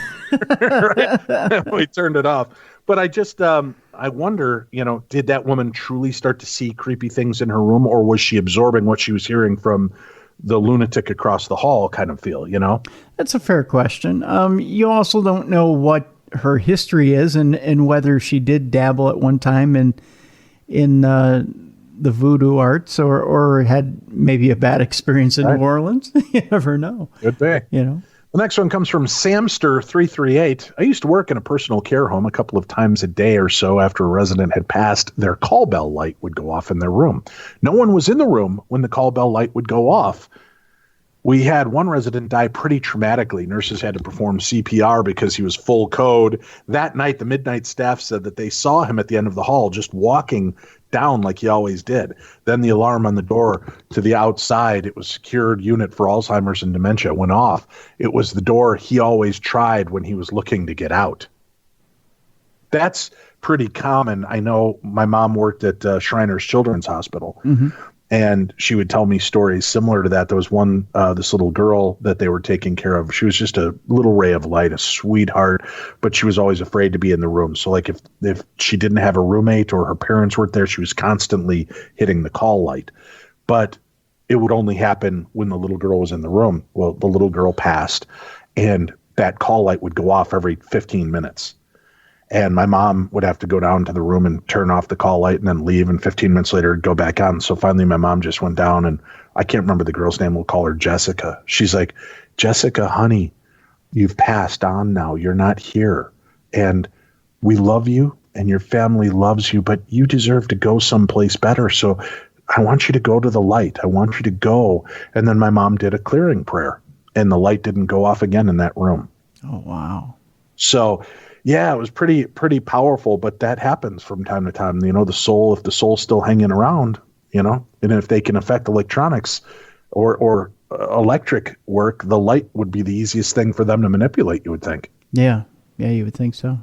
Right? We turned it off. But I just, I wonder, did that woman truly start to see creepy things in her room, or was she absorbing what she was hearing from the lunatic across the hall kind of feel, That's a fair question. You also don't know what her history is and whether she did dabble at one time in the voodoo arts or had maybe a bad experience in New Orleans. You never know. Good day. The next one comes from Samster338. I used to work in a personal care home. A couple of times a day or so after a resident had passed, their call bell light would go off in their room. No one was in the room when the call bell light would go off. We had one resident die pretty traumatically. Nurses had to perform CPR because he was full code. That night, the midnight staff said that they saw him at the end of the hall just walking down like he always did. Then the alarm on the door to the outside, it was secured unit for Alzheimer's and dementia, went off. It was the door he always tried when he was looking to get out. That's pretty common. I know my mom worked at Shriners Children's Hospital. Mm-hmm. And she would tell me stories similar to that. There was one, this little girl that they were taking care of. She was just a little ray of light, a sweetheart, but she was always afraid to be in the room. So like if she didn't have a roommate or her parents weren't there, she was constantly hitting the call light. But it would only happen when the little girl was in the room. Well, the little girl passed, and that call light would go off every 15 minutes. And my mom would have to go down to the room and turn off the call light and then leave. And 15 minutes later, go back on. So finally, my mom just went down, and I can't remember the girl's name. We'll call her Jessica. She's like, Jessica, honey, you've passed on now. You're not here. And we love you and your family loves you, but you deserve to go someplace better. So I want you to go to the light. I want you to go. And then my mom did a clearing prayer, and the light didn't go off again in that room. Oh, wow. So yeah, it was pretty powerful, but that happens from time to time. The soul, if the soul's still hanging around, and if they can affect electronics or electric work, the light would be the easiest thing for them to manipulate, you would think. Yeah, you would think so.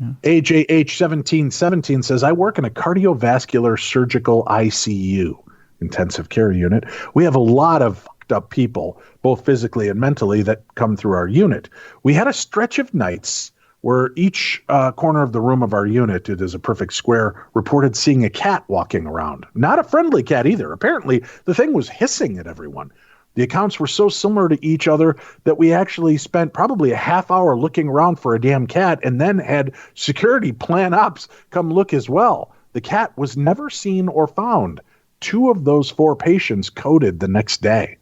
Yeah. AJH1717 says, I work in a cardiovascular surgical ICU, intensive care unit. We have a lot of fucked up people, both physically and mentally, that come through our unit. We had a stretch of nights where each corner of the room of our unit, it is a perfect square, reported seeing a cat walking around. Not a friendly cat either. Apparently, the thing was hissing at everyone. The accounts were so similar to each other that we actually spent probably a half hour looking around for a damn cat, and then had security plan ops come look as well. The cat was never seen or found. 2 of those 4 patients coded the next day.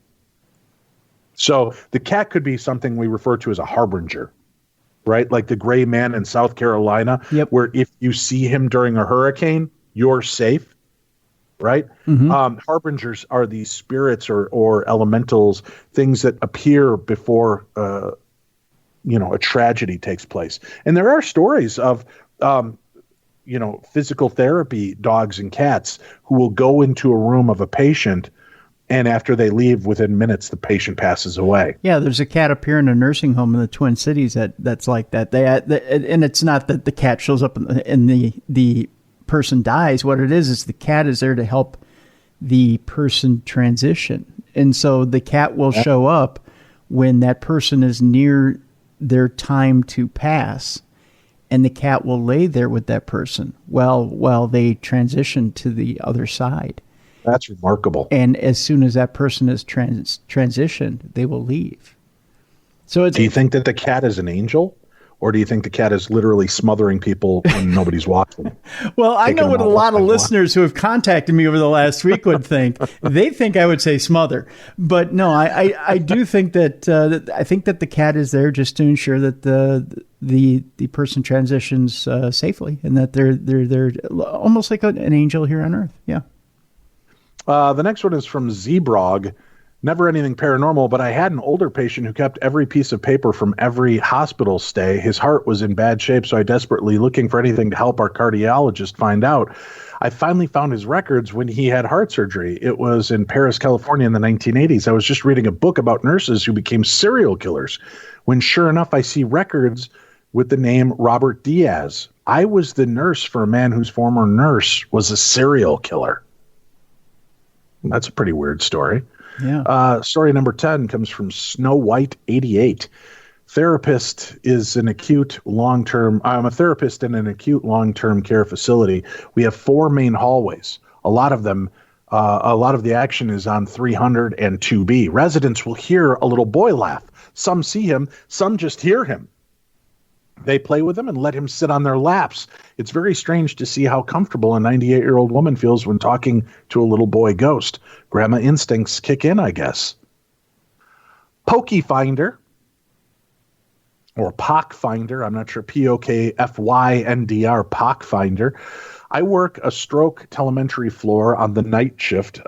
So the cat could be something we refer to as a harbinger. Right? Like the gray man in South Carolina, yep. Where if you see him during a hurricane, you're safe. Right? Mm-hmm. Harbingers are these spirits or elementals, things that appear before, a tragedy takes place. And there are stories of, physical therapy dogs and cats who will go into a room of a patient, and after they leave, within minutes, the patient passes away. Yeah, there's a cat up here in a nursing home in the Twin Cities that's like that. And it's not that the cat shows up and the person dies. What it is the cat is there to help the person transition. And so the cat will show up when that person is near their time to pass, and the cat will lay there with that person while they transition to the other side. That's remarkable. And as soon as that person is transitioned, they will leave. So do you think that the cat is an angel, or do you think the cat is literally smothering people when nobody's watching? Well, I know what a lot of listeners who have contacted me over the last week would think. They think I would say smother, but no, I do think that I think that the cat is there just to ensure that the person transitions safely, and that they're almost like an angel here on Earth. Yeah. The next one is from Zebrog. Never anything paranormal, but I had an older patient who kept every piece of paper from every hospital stay. His heart was in bad shape, so I desperately looking for anything to help our cardiologist find out. I finally found his records when he had heart surgery. It was in Paris, California in the 1980s. I was just reading a book about nurses who became serial killers, when sure enough, I see records with the name Robert Diaz. I was the nurse for a man whose former nurse was a serial killer. That's a pretty weird story. Yeah. Story number 10 comes from Snow White 88. Therapist is an acute long-term. I'm a therapist in an acute long-term care facility. We have 4 main hallways. A lot of the action is on 300 and 2B. Residents will hear a little boy laugh. Some see him, some just hear him. They play with him and let him sit on their laps. It's very strange to see how comfortable a 98-year-old woman feels when talking to a little boy ghost. Grandma instincts kick in, I guess. Pokey Finder, or Pock Finder, I'm not sure, Pokfyndr, Pock Finder. I work a stroke telemetry floor on the night shift.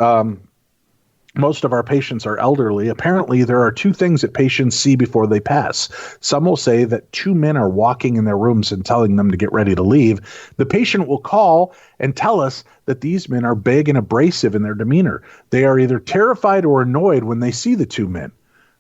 Most of our patients are elderly. Apparently, there are 2 things that patients see before they pass. Some will say that 2 men are walking in their rooms and telling them to get ready to leave. The patient will call and tell us that these men are big and abrasive in their demeanor. They are either terrified or annoyed when they see the 2 men.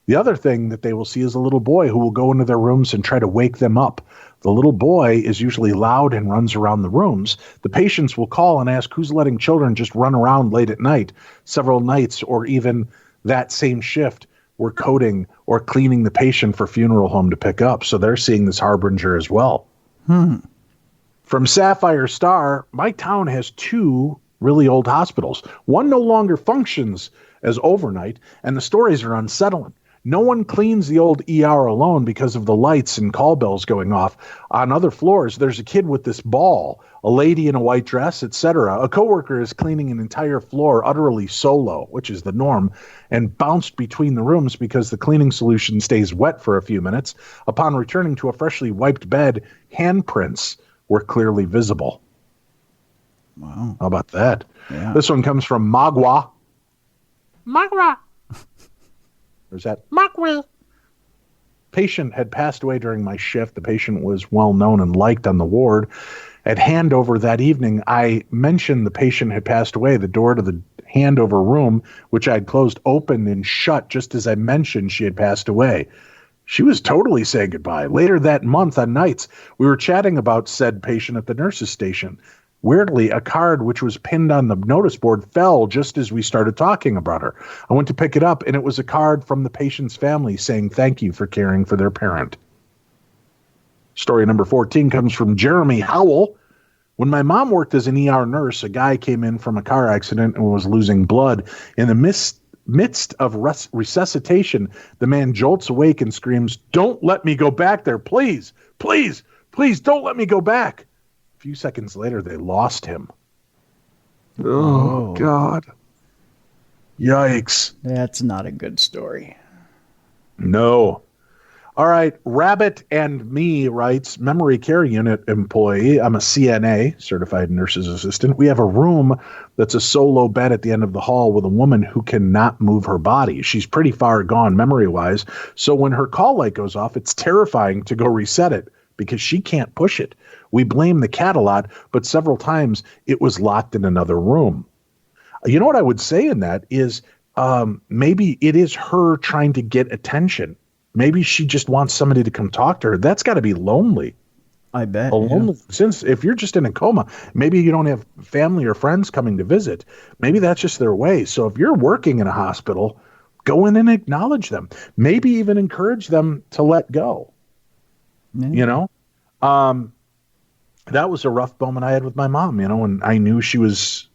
The other thing that they will see is a little boy who will go into their rooms and try to wake them up. The little boy is usually loud and runs around the rooms. The patients will call and ask who's letting children just run around late at night. Several nights or even that same shift, we're coding or cleaning the patient for funeral home to pick up. So they're seeing this harbinger as well. From Sapphire Star, my town has 2 really old hospitals. One no longer functions as overnight, and the stories are unsettling. No one cleans the old ER alone because of the lights and call bells going off. On other floors, there's a kid with this ball, a lady in a white dress, etc. A coworker is cleaning an entire floor utterly solo, which is the norm, and bounced between the rooms because the cleaning solution stays wet for a few minutes. Upon returning to a freshly wiped bed, handprints were clearly visible. Wow. How about that? Yeah. This one comes from Magua. Magua. There's that Magua. Patient had passed away during my shift. The patient was well known and liked on the ward. At handover that evening, I mentioned the patient had passed away. The door to the handover room, which I'd closed, opened and shut just as I mentioned she had passed away. She was totally saying goodbye. Later that month on nights, we were chatting about said patient at the nurse's station. Weirdly, a card which was pinned on the notice board fell just as we started talking about her. I went to pick it up, and it was a card from the patient's family saying thank you for caring for their parent. Story number 14 comes from Jeremy Howell. When my mom worked as an ER nurse, a guy came in from a car accident and was losing blood. In the midst of resuscitation, the man jolts awake and screams, "Don't let me go back there, please, please, please don't let me go back." A few seconds later, they lost him. Oh, God. Yikes. That's not a good story. No. All right. Rabbit and Me writes, memory care unit employee. I'm a CNA, certified nurse's assistant. We have a room that's a solo bed at the end of the hall with a woman who cannot move her body. She's pretty far gone memory-wise. So when her call light goes off, it's terrifying to go reset it because she can't push it. We blame the cat a lot, but several times it was locked in another room. You know what I would say in that is maybe it is her trying to get attention. Maybe she just wants somebody to come talk to her. That's got to be lonely. I bet. Since if you're just in a coma, maybe you don't have family or friends coming to visit. Maybe that's just their way. So if you're working in a hospital, go in and acknowledge them. Maybe even encourage them to let go. Yeah. You know? That was a rough moment I had with my mom, you know, and I knew she was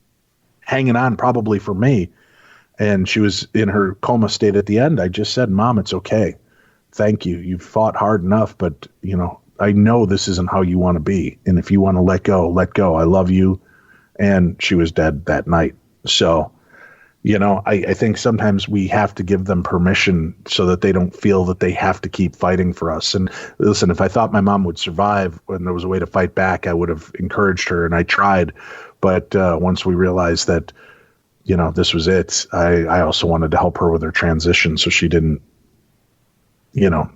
hanging on probably for me. And she was in her coma state at the end. I just said, "Mom, it's okay. Thank you. You've fought hard enough, but, you know, I know this isn't how you want to be. And if you want to let go, let go. I love you." And she was dead that night. So, you know, I think sometimes we have to give them permission so that they don't feel that they have to keep fighting for us. And listen, if I thought my mom would survive and there was a way to fight back, I would have encouraged her, and I tried. But once we realized that, you know, this was it, I also wanted to help her with her transition so she didn't, you know,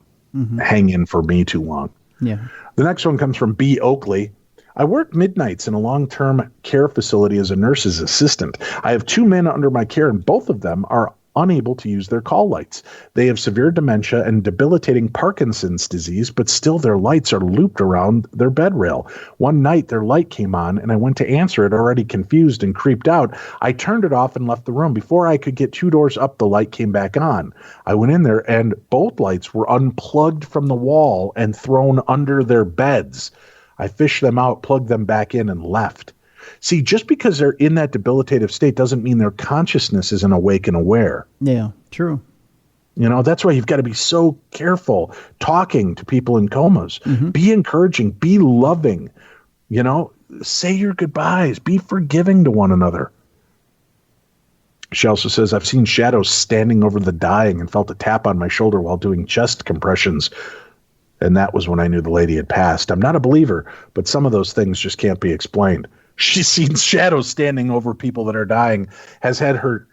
hang in for me too long. Yeah. The next one comes from B. Oakley. I work midnights in a long-term care facility as a nurse's assistant. I have 2 men under my care, and both of them are unable to use their call lights. They have severe dementia and debilitating Parkinson's disease, but still their lights are looped around their bed rail. One night their light came on and I went to answer it, already confused and creeped out. I turned it off and left the room. Before I could get 2 doors up, the light came back on. I went in there and both lights were unplugged from the wall and thrown under their beds. I fished them out, plugged them back in, and left. See, just because they're in that debilitative state doesn't mean their consciousness isn't awake and aware. Yeah, true. You know, that's why you've got to be so careful talking to people in comas. Mm-hmm. Be encouraging, be loving, you know, say your goodbyes, be forgiving to one another. She also says, I've seen shadows standing over the dying and felt a tap on my shoulder while doing chest compressions. And that was when I knew the lady had passed. I'm not a believer, but some of those things just can't be explained. She's seen shadows standing over people that are dying, has had her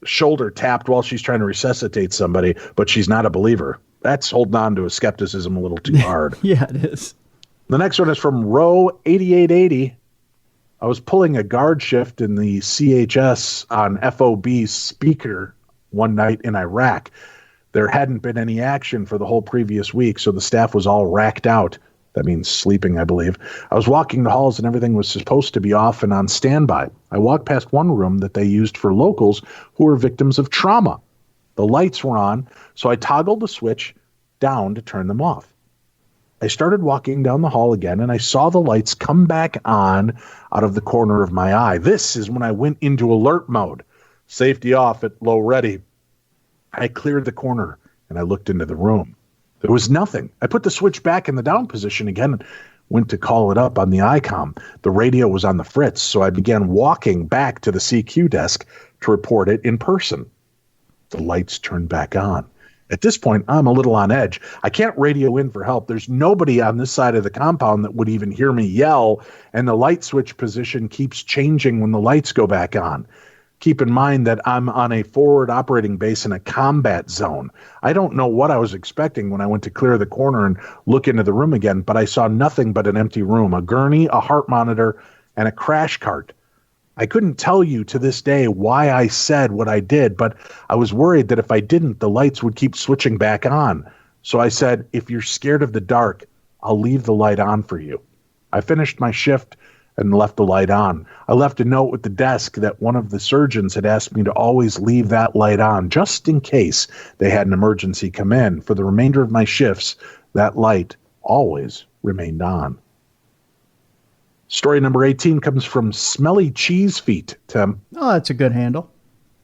shoulder tapped while she's trying to resuscitate somebody, but she's not a believer. That's holding on to a skepticism a little too hard. Yeah, it is. The next one is from Row 8880. I was pulling a guard shift in the CHS on FOB speaker one night in Iraq. There hadn't been any action for the whole previous week, so the staff was all racked out. That means sleeping, I believe. I was walking the halls and everything was supposed to be off and on standby. I walked past one room that they used for locals who were victims of trauma. The lights were on, so I toggled the switch down to turn them off. I started walking down the hall again and I saw the lights come back on out of the corner of my eye. This is when I went into alert mode. Safety off at low ready. I cleared the corner and I looked into the room. There was nothing. I put the switch back in the down position again and went to call it up on the ICOM. The radio was on the fritz, so I began walking back to the CQ desk to report it in person. The lights turned back on. At this point, I'm a little on edge. I can't radio in for help. There's nobody on this side of the compound that would even hear me yell, and the light switch position keeps changing when the lights go back on. Keep in mind that I'm on a forward operating base in a combat zone. I don't know what I was expecting when I went to clear the corner and look into the room again, but I saw nothing but an empty room, a gurney, a heart monitor, and a crash cart. I couldn't tell you to this day why I said what I did, but I was worried that if I didn't, the lights would keep switching back on. So I said, if you're scared of the dark, I'll leave the light on for you. I finished my shift and left the light on. I left a note with the desk that one of the surgeons had asked me to always leave that light on, just in case they had an emergency come in. For the remainder of my shifts, that light always remained on. Story number 18 comes from Smelly Cheese Feet, Tim. Oh, that's a good handle.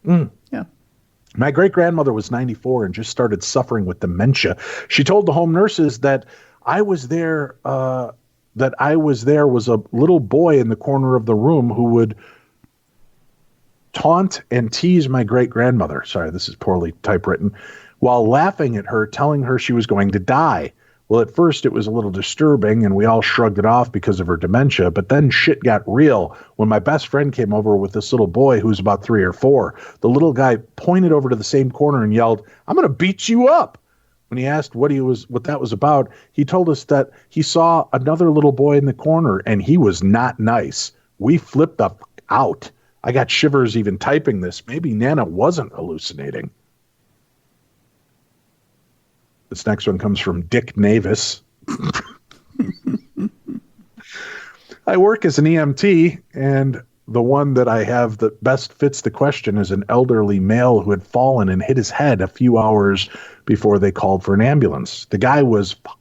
Yeah. My great-grandmother was 94 and just started suffering with dementia. She told the home nurses that I was there was a little boy in the corner of the room who would taunt and tease my great-grandmother. Sorry, this is poorly typewritten. While laughing at her, telling her she was going to die. Well, at first it was a little disturbing and we all shrugged it off because of her dementia, but then shit got real when my best friend came over with this little boy who's about 3 or 4. The little guy pointed over to the same corner and yelled, "I'm going to beat you up." When he asked what that was about, he told us that he saw another little boy in the corner and he was not nice. We flipped the fuck out. I got shivers even typing this. Maybe Nana wasn't hallucinating. This next one comes from Dick Navis. I work as an EMT, and the one that I have that best fits the question is an elderly male who had fallen and hit his head a few hours before they called for an ambulance. The guy was fucked.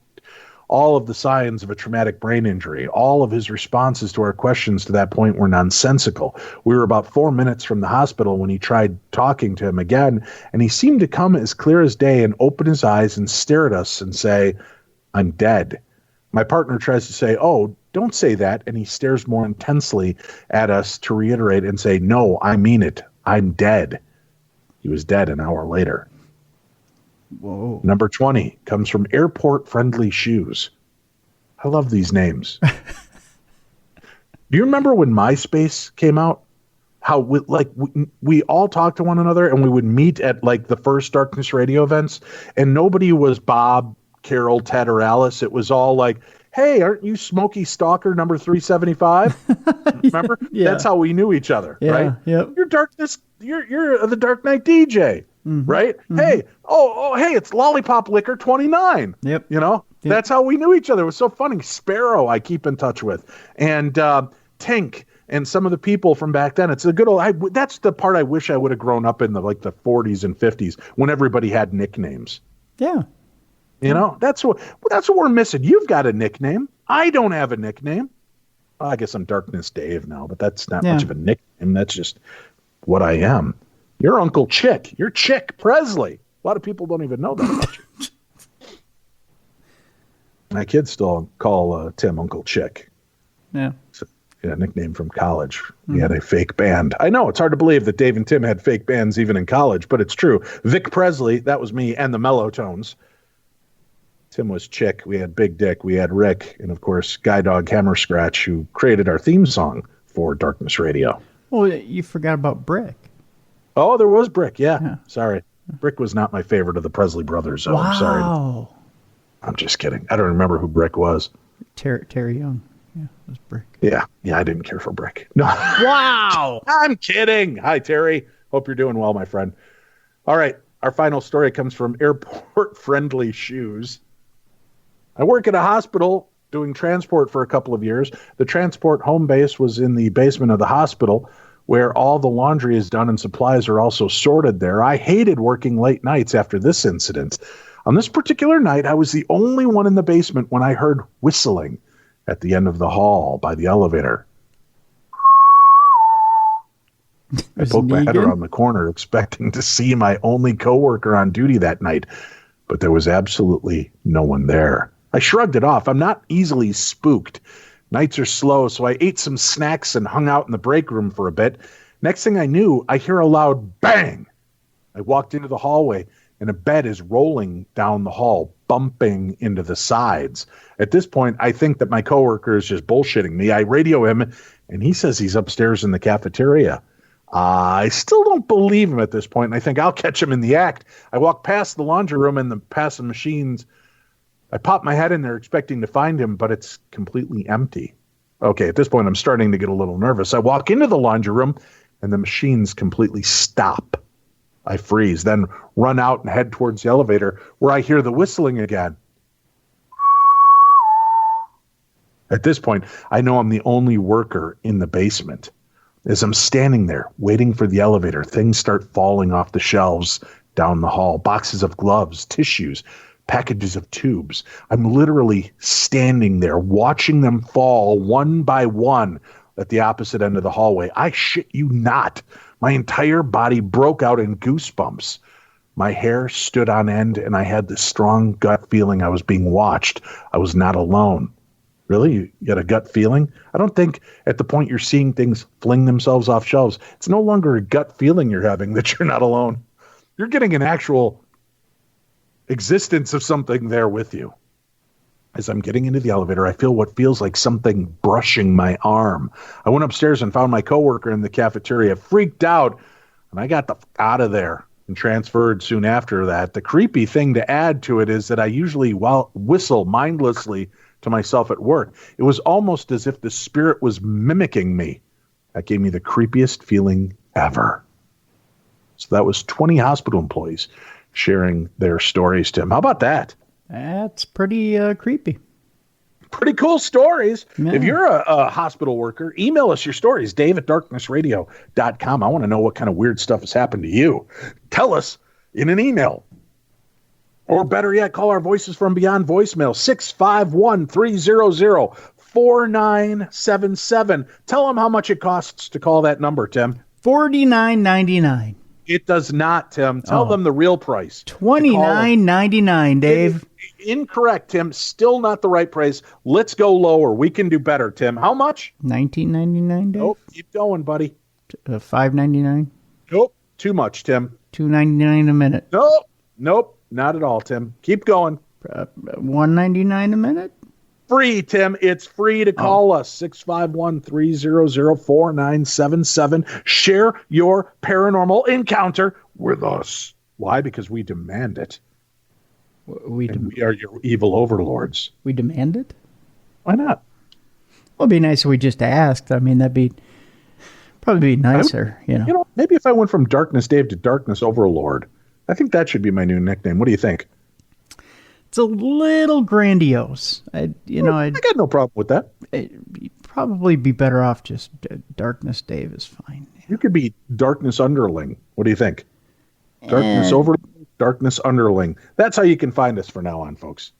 All of the signs of a traumatic brain injury. All of his responses to our questions to that point were nonsensical. We were about 4 minutes from the hospital when he tried talking to him again, and he seemed to come as clear as day and open his eyes and stare at us and say, "I'm dead." My partner tries to say, "Oh, don't say that," and he stares more intensely at us to reiterate and say, "No, I mean it. I'm dead." He was dead an hour later. Whoa. Number 20 comes from Airport Friendly Shoes. I love these names. Do you remember when MySpace came out? How we all talked to one another and we would meet at like the first Darkness Radio events, and nobody was Bob, Carol, Ted, or Alice. It was all like, "Hey, aren't you Smokey Stalker number 375? Remember? Yeah. That's how we knew each other, Yeah, right? Yep. You're Darkness you're the Dark Knight DJ, right? Mm-hmm. Hey, hey, it's Lollipop Liquor 29. Yep. That's how we knew each other. It was so funny. Sparrow, I keep in touch with, and Tink, and some of the people from back then. It's a good old. That's the part I wish I would have grown up in the 40s and 50s when everybody had nicknames. Yeah. That's what we're missing. You've got a nickname. I don't have a nickname. Well, I guess I'm Darkness Dave now, but that's not much of a nickname. That's just what I am. You're Uncle Chick. You're Chick Presley. A lot of people don't even know that about you. My kids still call Tim Uncle Chick. Yeah. So, nickname from college. We had a fake band. I know, it's hard to believe that Dave and Tim had fake bands even in college, but it's true. Vic Presley, that was me, and the Mellow Tones. Tim was Chick. We had Big Dick. We had Rick. And, of course, Guy Dog Hammer Scratch, who created our theme song for Darkness Radio. Well, you forgot about Brick. Oh, there was Brick. Yeah. Sorry. Brick was not my favorite of the Presley brothers. So I'm sorry. I'm just kidding. I don't remember who Brick was. Terry Young. Yeah, it was Brick. Yeah, I didn't care for Brick. No. Wow. I'm kidding. Hi, Terry. Hope you're doing well, my friend. All right. Our final story comes from Airport Friendly Shoes. I work at a hospital doing transport for a couple of years. The transport home base was in the basement of the hospital where all the laundry is done and supplies are also sorted there. I hated working late nights after this incident. On this particular night, I was the only one in the basement when I heard whistling at the end of the hall by the elevator. I poked my head around the corner expecting to see my only coworker on duty that night, but there was absolutely no one there. I shrugged it off. I'm not easily spooked. Nights are slow, so I ate some snacks and hung out in the break room for a bit. Next thing I knew, I hear a loud bang. I walked into the hallway, and a bed is rolling down the hall, bumping into the sides. At this point, I think that my coworker is just bullshitting me. I radio him, and he says he's upstairs in the cafeteria. I still don't believe him at this point, and I think I'll catch him in the act. I walk past the laundry room and past the machines. I pop my head in there expecting to find him, but it's completely empty. Okay, at this point, I'm starting to get a little nervous. I walk into the laundry room, and the machines completely stop. I freeze, then run out and head towards the elevator, where I hear the whistling again. At this point, I know I'm the only worker in the basement. As I'm standing there, waiting for the elevator, things start falling off the shelves down the hall. Boxes of gloves, tissues, packages of tubes. I'm literally standing there, watching them fall one by one at the opposite end of the hallway. I shit you not. My entire body broke out in goosebumps. My hair stood on end, and I had this strong gut feeling I was being watched. I was not alone. Really? You got a gut feeling? I don't think at the point you're seeing things fling themselves off shelves, it's no longer a gut feeling you're having that you're not alone. You're getting an actual existence of something there with you. As I'm getting into the elevator, I feel what feels like something brushing my arm. I went upstairs and found my coworker in the cafeteria, freaked out, and I got out of there and transferred soon after that. The creepy thing to add to it is that I usually whistle mindlessly to myself at work. It was almost as if the spirit was mimicking me. That gave me the creepiest feeling ever. So that was 20 hospital employees sharing their stories, Tim. How about that? That's pretty creepy. Pretty cool stories. Yeah. If you're a hospital worker, email us your stories, dave@darknessradio.com. I want to know what kind of weird stuff has happened to you. Tell us in an email. Or better yet, call our Voices from Beyond voicemail, 651-300-4977. Tell them how much it costs to call that number, Tim. $49.99. It does not, Tim. Tell them the real price. $29.99, Dave. Incorrect, Tim. Still not the right price. Let's go lower. We can do better, Tim. How much? $19.99, Dave. Nope. Keep going, buddy. $5.99. Nope. Too much, Tim. $2.99 a minute. Nope. Not at all, Tim. Keep going. $1.99 a minute. Free, Tim. It's free to call us. 651-300-4977. Share your paranormal encounter with us. Why? Because we demand it. We are your evil overlords. We demand it? Why not? Well, it'd be nice if we just asked. I mean, that'd be Probably be nicer, Maybe if I went from Darkness Dave to Darkness Overlord, I think that should be my new nickname. What do you think? It's a little grandiose. I got no problem with that. You'd probably be better off just Darkness Dave is fine. You could be Darkness Underling. What do you think? Darkness Overling, Darkness Underling. That's how you can find us from now on, folks.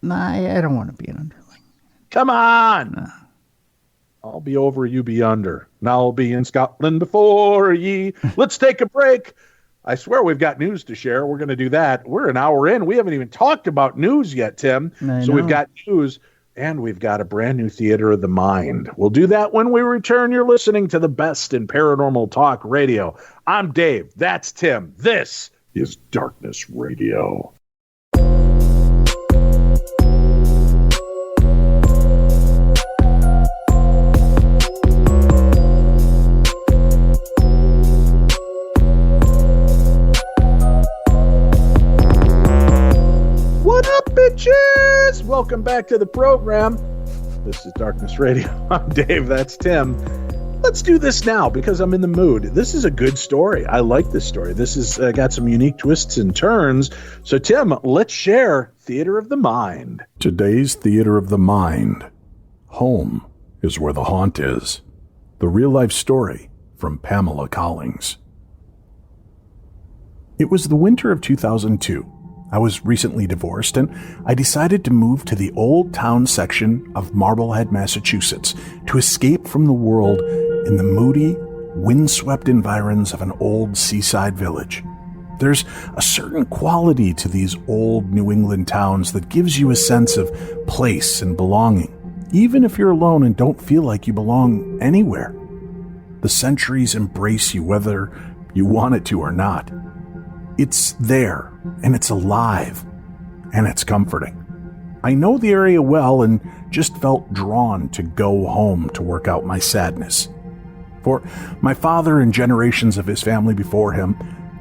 Nah, I don't want to be an underling. Come on! Nah. I'll be over, you be under. Now I'll be in Scotland before ye. Let's take a break. I swear we've got news to share. We're going to do that. We're an hour in. We haven't even talked about news yet, Tim. So we've got news, and we've got a brand new Theater of the Mind. We'll do that when we return. You're listening to the best in paranormal talk radio. I'm Dave. That's Tim. This is Darkness Radio. Bitches! Welcome back to the program. This is Darkness Radio. I'm Dave. That's Tim. Let's do this now because I'm in the mood. This is a good story. I like this story. This has got some unique twists and turns. So, Tim, let's share Theater of the Mind. Today's Theater of the Mind. Home is where the haunt is. The real-life story from Pamela Collings. It was the winter of 2002. I was recently divorced, and I decided to move to the old town section of Marblehead, Massachusetts, to escape from the world in the moody, windswept environs of an old seaside village. There's a certain quality to these old New England towns that gives you a sense of place and belonging, even if you're alone and don't feel like you belong anywhere. The centuries embrace you whether you want it to or not. It's there, and it's alive, and it's comforting. I know the area well and just felt drawn to go home to work out my sadness. For my father and generations of his family before him,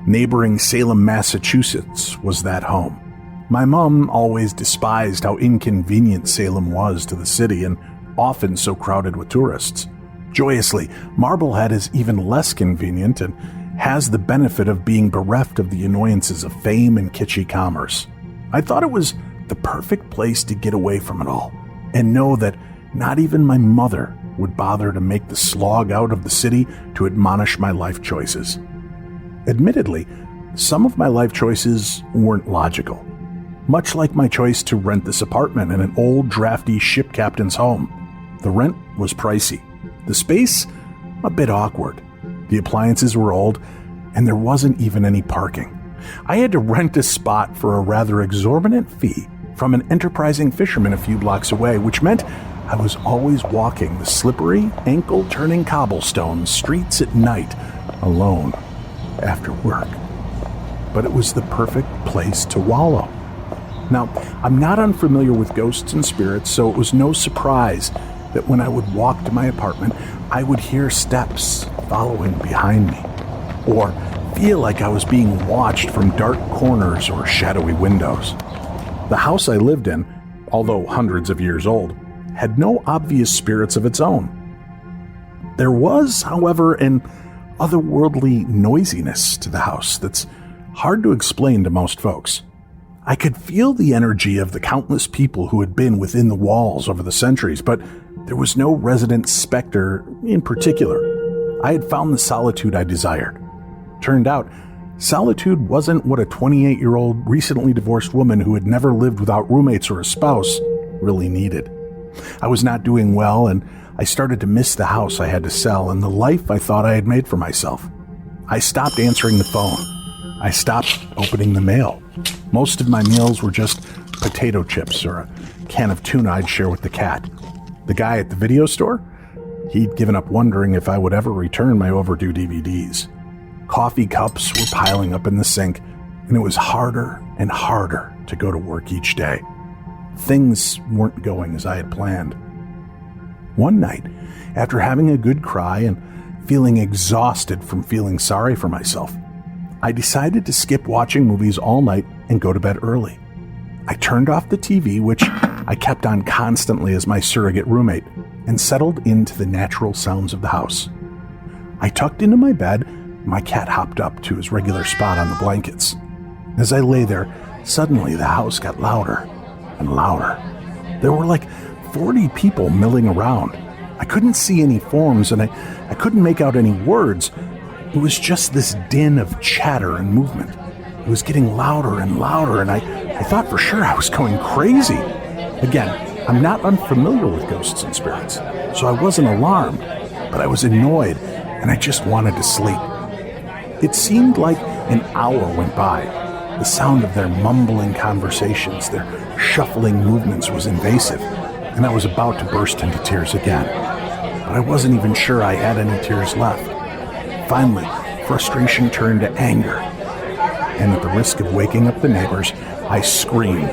neighboring Salem, Massachusetts was that home. My mom always despised how inconvenient Salem was to the city and often so crowded with tourists. Joyously, Marblehead is even less convenient and has the benefit of being bereft of the annoyances of fame and kitschy commerce. I thought it was the perfect place to get away from it all and know that not even my mother would bother to make the slog out of the city to admonish my life choices. Admittedly, some of my life choices weren't logical, much like my choice to rent this apartment in an old drafty ship captain's home. The rent was pricey, the space a bit awkward. The appliances were old, and there wasn't even any parking. I had to rent a spot for a rather exorbitant fee from an enterprising fisherman a few blocks away, which meant I was always walking the slippery, ankle-turning cobblestone streets at night, alone, after work. But it was the perfect place to wallow. Now, I'm not unfamiliar with ghosts and spirits, so it was no surprise that when I would walk to my apartment, I would hear steps following behind me, or feel like I was being watched from dark corners or shadowy windows. The house I lived in, although hundreds of years old, had no obvious spirits of its own. There was, however, an otherworldly noisiness to the house that's hard to explain to most folks. I could feel the energy of the countless people who had been within the walls over the centuries, but there was no resident specter in particular. I had found the solitude I desired. Turned out, solitude wasn't what a 28-year-old recently divorced woman who had never lived without roommates or a spouse really needed. I was not doing well, and I started to miss the house I had to sell and the life I thought I had made for myself. I stopped answering the phone. I stopped opening the mail. Most of my meals were just potato chips or a can of tuna I'd share with the cat. The guy at the video store? He'd given up wondering if I would ever return my overdue DVDs. Coffee cups were piling up in the sink, and it was harder and harder to go to work each day. Things weren't going as I had planned. One night, after having a good cry and feeling exhausted from feeling sorry for myself, I decided to skip watching movies all night and go to bed early. I turned off the TV, which I kept on constantly as my surrogate roommate, and settled into the natural sounds of the house. I tucked into my bed. My cat hopped up to his regular spot on the blankets. As I lay there, suddenly the house got louder and louder. There were like 40 people milling around. I couldn't see any forms, and I couldn't make out any words. It was just this din of chatter and movement. It was getting louder and louder, and I thought for sure I was going crazy. Again, I'm not unfamiliar with ghosts and spirits, so I wasn't alarmed, but I was annoyed, and I just wanted to sleep. It seemed like an hour went by. The sound of their mumbling conversations, their shuffling movements was invasive, and I was about to burst into tears again. But I wasn't even sure I had any tears left. Finally, frustration turned to anger, and at the risk of waking up the neighbors, I screamed.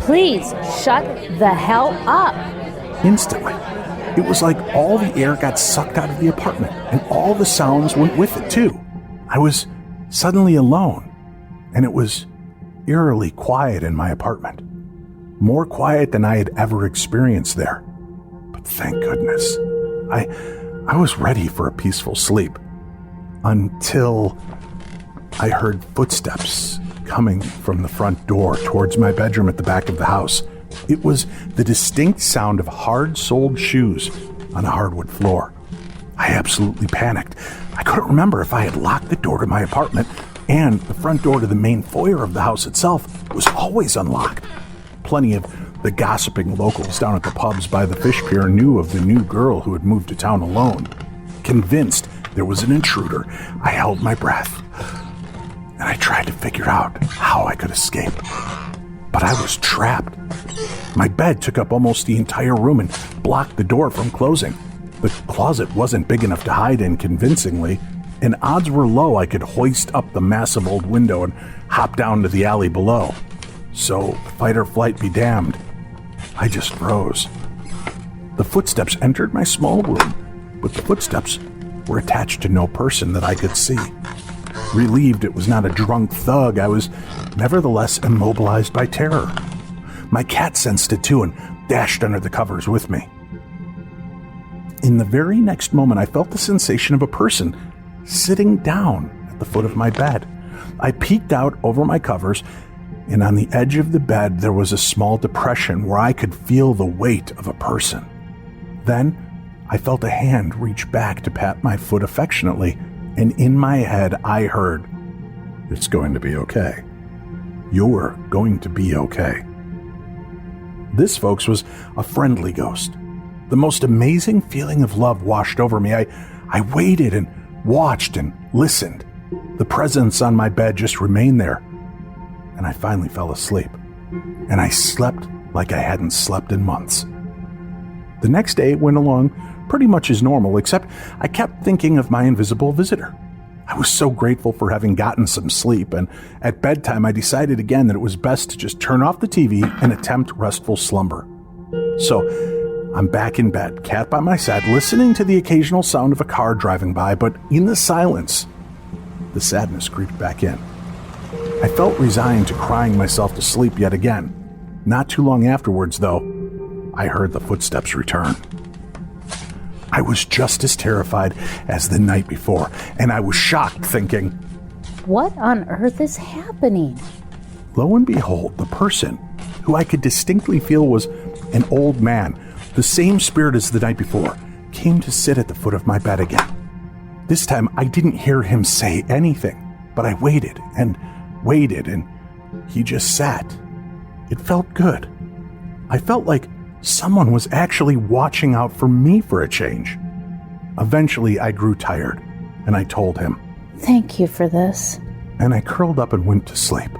Please shut the hell up. Instantly, it was like all the air got sucked out of the apartment, and all the sounds went with it too. I was suddenly alone, and it was eerily quiet in my apartment. More quiet than I had ever experienced there. But thank goodness, I was ready for a peaceful sleep. Until I heard footsteps coming from the front door towards my bedroom at the back of the house. It was the distinct sound of hard-soled shoes on a hardwood floor. I absolutely panicked. I couldn't remember if I had locked the door to my apartment, and the front door to the main foyer of the house itself was always unlocked. Plenty of the gossiping locals down at the pubs by the fish pier knew of the new girl who had moved to town alone. Convinced there was an intruder, I held my breath, and I tried to figure out how I could escape. But I was trapped. My bed took up almost the entire room and blocked the door from closing. The closet wasn't big enough to hide in convincingly, and odds were low I could hoist up the massive old window and hop down to the alley below. So, fight or flight be damned. I just froze. The footsteps entered my small room, but the footsteps were attached to no person that I could see. Relieved it was not a drunk thug, I was nevertheless immobilized by terror. My cat sensed it too and dashed under the covers with me. In the very next moment, I felt the sensation of a person sitting down at the foot of my bed. I peeked out over my covers, and on the edge of the bed there was a small depression where I could feel the weight of a person. Then I felt a hand reach back to pat my foot affectionately, and in my head I heard, "It's going to be okay. You're going to be okay." This, folks, was a friendly ghost. The most amazing feeling of love washed over me. I waited and watched and listened. The presence on my bed just remained there, and I finally fell asleep. And I slept like I hadn't slept in months. The next day went along pretty much as normal, except I kept thinking of my invisible visitor. I was so grateful for having gotten some sleep, and at bedtime I decided again that it was best to just turn off the TV and attempt restful slumber. So I'm back in bed, cat by my side, listening to the occasional sound of a car driving by, but in the silence, the sadness creeped back in. I felt resigned to crying myself to sleep yet again. Not too long afterwards, though, I heard the footsteps return. I was just as terrified as the night before, and I was shocked, thinking, What on earth is happening? Lo and behold, the person, who I could distinctly feel was an old man, the same spirit as the night before, came to sit at the foot of my bed again. This time I didn't hear him say anything, but I waited, and he just sat. It felt good. I felt like someone was actually watching out for me for a change. Eventually, I grew tired, and I told him, Thank you for this. And I curled up and went to sleep.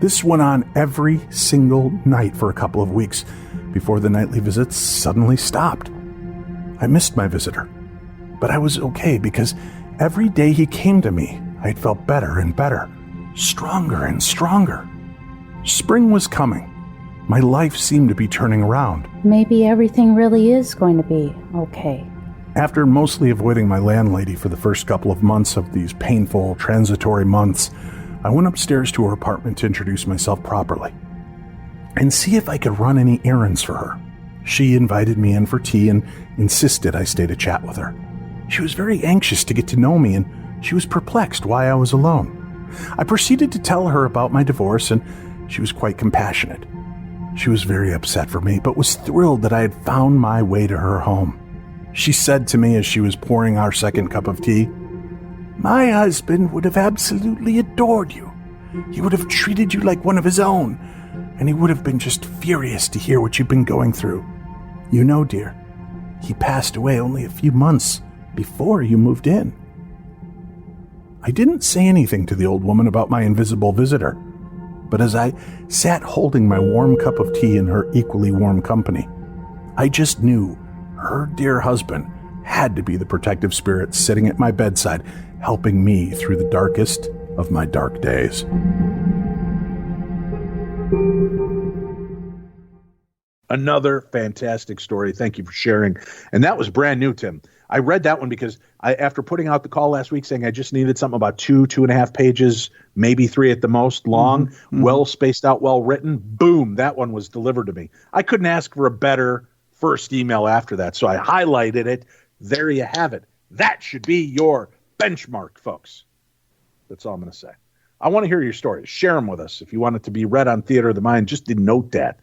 This went on every single night for a couple of weeks before the nightly visits suddenly stopped. I missed my visitor, but I was okay because every day he came to me, I had felt better and better, stronger and stronger. Spring was coming. My life seemed to be turning around. Maybe everything really is going to be okay. After mostly avoiding my landlady for the first couple of months of these painful, transitory months, I went upstairs to her apartment to introduce myself properly and see if I could run any errands for her. She invited me in for tea and insisted I stay to chat with her. She was very anxious to get to know me, and she was perplexed why I was alone. I proceeded to tell her about my divorce, and she was quite compassionate. She was very upset for me, but was thrilled that I had found my way to her home. She said to me as she was pouring our second cup of tea, "My husband would have absolutely adored you. He would have treated you like one of his own, and he would have been just furious to hear what you've been going through. You know, dear, he passed away only a few months before you moved in." I didn't say anything to the old woman about my invisible visitor, but as I sat holding my warm cup of tea in her equally warm company, I just knew her dear husband had to be the protective spirit sitting at my bedside, helping me through the darkest of my dark days. Another fantastic story. Thank you for sharing. And that was brand new, Tim. I read that one because after putting out the call last week saying I just needed something about 2.5 pages, maybe 3 at the most long, well spaced out, well written, boom, that one was delivered to me. I couldn't ask for a better first email after that. So I highlighted it. There you have it. That should be your benchmark, folks. That's all I'm going to say. I want to hear your stories. Share them with us. If you want it to be read on Theater of the Mind, just denote that.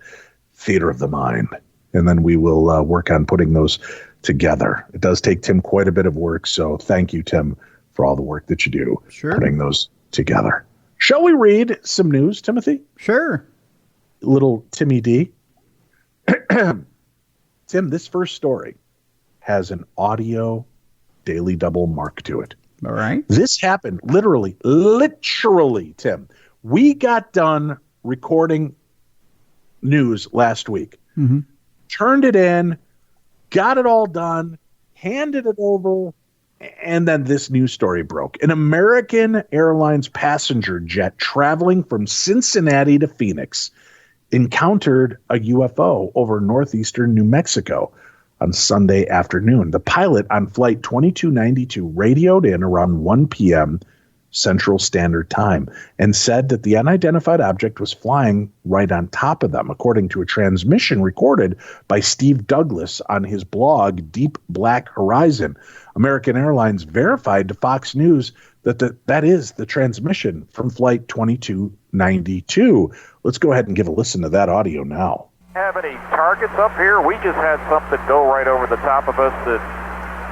Theater of the Mind. And then we will work on putting those together. It does take Tim quite a bit of work, so thank you, Tim, for all the work that you do putting those together. Shall we read some news, Timothy? Sure. Little Timmy D. Tim, this first story has an audio daily double mark to it. All right. This happened literally, Tim. We got done recording news last week. Turned it in, got it all done, handed it over, and then this news story broke. An American Airlines passenger jet traveling from Cincinnati to Phoenix encountered a UFO over northeastern New Mexico on Sunday afternoon. The pilot on Flight 2292 radioed in around 1 p.m. Central Standard Time and said that the unidentified object was flying right on top of them, according to a transmission recorded by Steve Douglas on his blog, Deep Black Horizon. American Airlines verified to Fox News that is the transmission from Flight 2292. Let's go ahead and give a listen to that audio now. Have any targets up here? We just had something go right over the top of us that,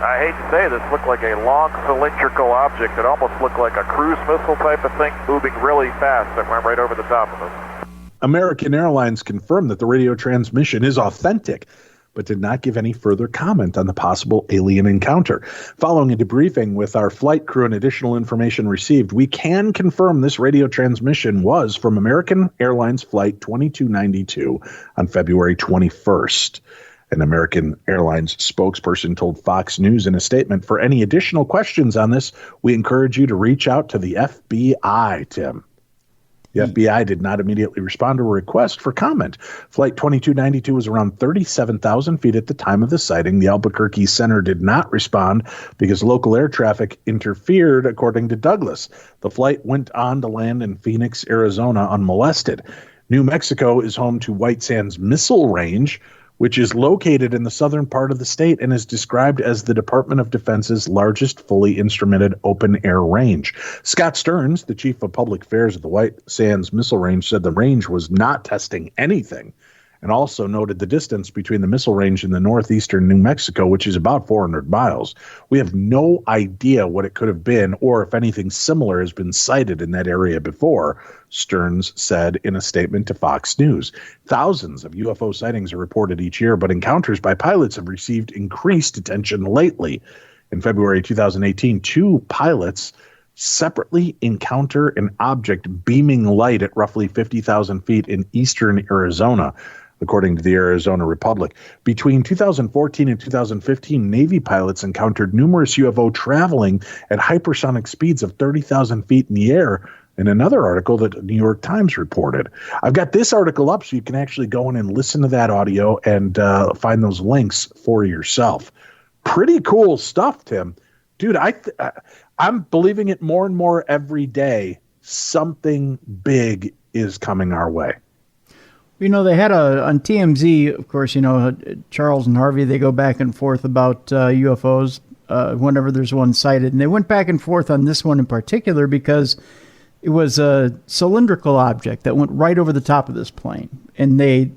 I hate to say this, looked like a long cylindrical object that almost looked like a cruise missile type of thing moving really fast that went right over the top of us. American Airlines confirmed that the radio transmission is authentic, but did not give any further comment on the possible alien encounter. Following a debriefing with our flight crew and additional information received, we can confirm this radio transmission was from American Airlines Flight 2292 on February 21st. An American Airlines spokesperson told Fox News in a statement, "For any additional questions on this, we encourage you to reach out to the FBI, Tim." The FBI did not immediately respond to a request for comment. Flight 2292 was around 37,000 feet at the time of the sighting. The Albuquerque Center did not respond because local air traffic interfered, according to Douglas. The flight went on to land in Phoenix, Arizona, unmolested. New Mexico is home to White Sands Missile Range, which is located in the southern part of the state and is described as the Department of Defense's largest fully instrumented open-air range. Scott Stearns, the chief of public affairs at the White Sands Missile Range, said the range was not testing anything, and also noted the distance between the missile range and the northeastern New Mexico, which is about 400 miles. We have no idea what it could have been or if anything similar has been sighted in that area before, Stearns said in a statement to Fox News. Thousands of UFO sightings are reported each year, but encounters by pilots have received increased attention lately. In February 2018, 2 pilots separately encounter an object beaming light at roughly 50,000 feet in eastern Arizona, according to the Arizona Republic. Between 2014 and 2015, Navy pilots encountered numerous UFO traveling at hypersonic speeds of 30,000 feet in the air, in another article that the New York Times reported. I've got this article up so you can actually go in and listen to that audio and find those links for yourself. Pretty cool stuff, Tim. Dude, I'm believing it more and more every day. Something big is coming our way. You know, they had on TMZ, of course, you know, Charles and Harvey, they go back and forth about UFOs. whenever there's one sighted. And they went back and forth on this one in particular because it was a cylindrical object that went right over the top of this plane. And they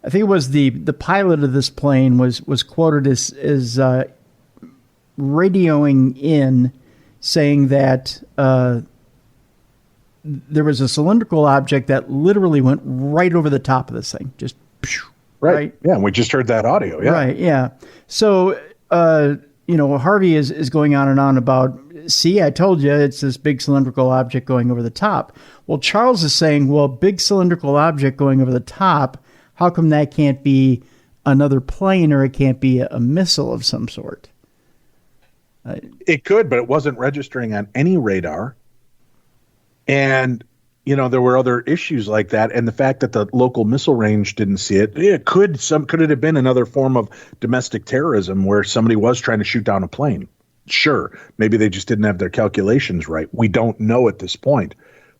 I think it was the pilot of this plane was quoted as radioing in, saying that there was a cylindrical object that literally went right over the top of this thing. Just right. Yeah, and we just heard that audio. Yeah. Right. Yeah. So Harvey is going on and on about, see, I told you it's this big cylindrical object going over the top. Well, Charles is saying, well, big cylindrical object going over the top, how come that can't be another plane, or it can't be a missile of some sort? It could, but it wasn't registering on any radar. And, there were other issues like that. And the fact that the local missile range didn't see it, could it have been another form of domestic terrorism where somebody was trying to shoot down a plane? Sure. Maybe they just didn't have their calculations right. We don't know at this point.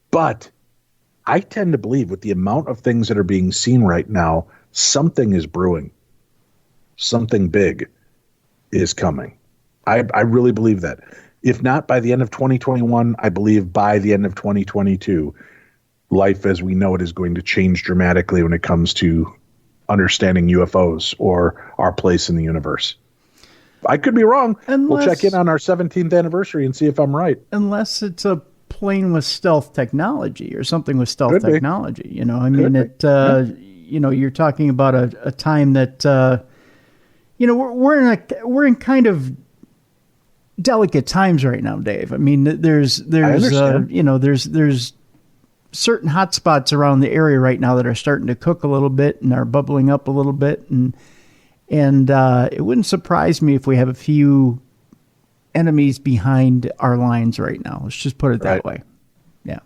But I tend to believe with the amount of things that are being seen right now, something is brewing. Something big is coming. I really believe that. If not by the end of 2021, I believe by the end of 2022, life as we know it is going to change dramatically when it comes to understanding UFOs or our place in the universe. I could be wrong. We'll check in on our 17th anniversary and see if I'm right. Unless it's a plane with stealth technology or something with stealth technology. You're talking about a time that, we're in kind of delicate times right now, Dave. I mean, there's certain hot spots around the area right now that are starting to cook a little bit and are bubbling up a little bit. And it wouldn't surprise me if we have a few enemies behind our lines right now. Let's just put it that way. Yeah.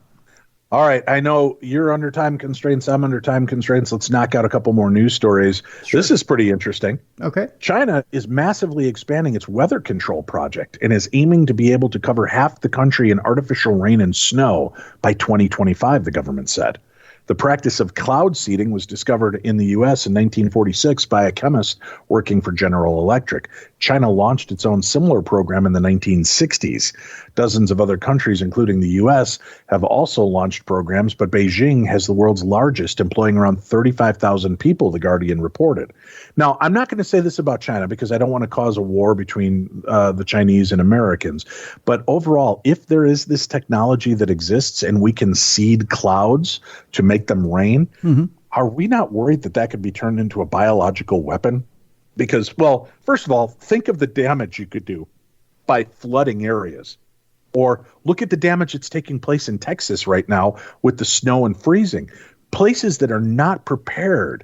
All right. I know you're under time constraints. I'm under time constraints. Let's knock out a couple more news stories. Sure. This is pretty interesting. Okay. China is massively expanding its weather control project and is aiming to be able to cover half the country in artificial rain and snow by 2025, the government said. The practice of cloud seeding was discovered in the U.S. in 1946 by a chemist working for General Electric. China launched its own similar program in the 1960s. Dozens of other countries, including the U.S., have also launched programs, but Beijing has the world's largest, employing around 35,000 people, The Guardian reported. Now, I'm not going to say this about China because I don't want to cause a war between the Chinese and Americans. But overall, if there is this technology that exists and we can seed clouds to make them rain, are we not worried that that could be turned into a biological weapon? Because, well, first of all, think of the damage you could do by flooding areas. Or look at the damage that's taking place in Texas right now with the snow and freezing. Places that are not prepared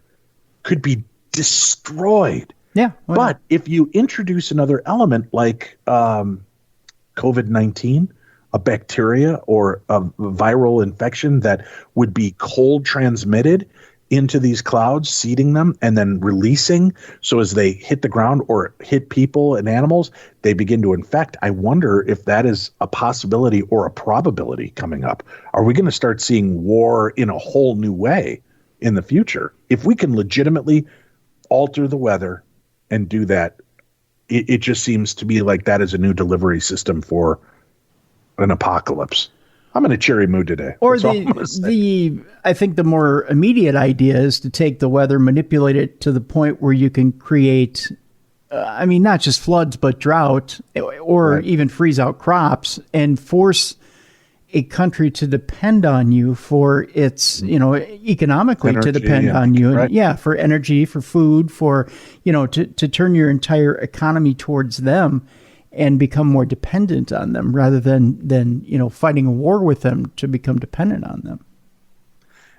could be destroyed. Yeah. But if you introduce another element like COVID-19, a bacteria or a viral infection that would be cold transmitted into these clouds, seeding them and then releasing, so as they hit the ground or hit people and animals, they begin to infect. I wonder if that is a possibility or a probability coming up. Are we going to start seeing war in a whole new way in the future? If we can legitimately alter the weather and do that, it just seems to be like that is a new delivery system for an apocalypse. I'm in a cheery mood today. Or I think the more immediate idea is to take the weather, manipulate it to the point where you can create, not just floods, but drought or even freeze out crops and force a country to depend on you for its, economically energy, to depend on you. Right. Yeah, for energy, for food, for, to turn your entire economy towards them and become more dependent on them rather than fighting a war with them to become dependent on them.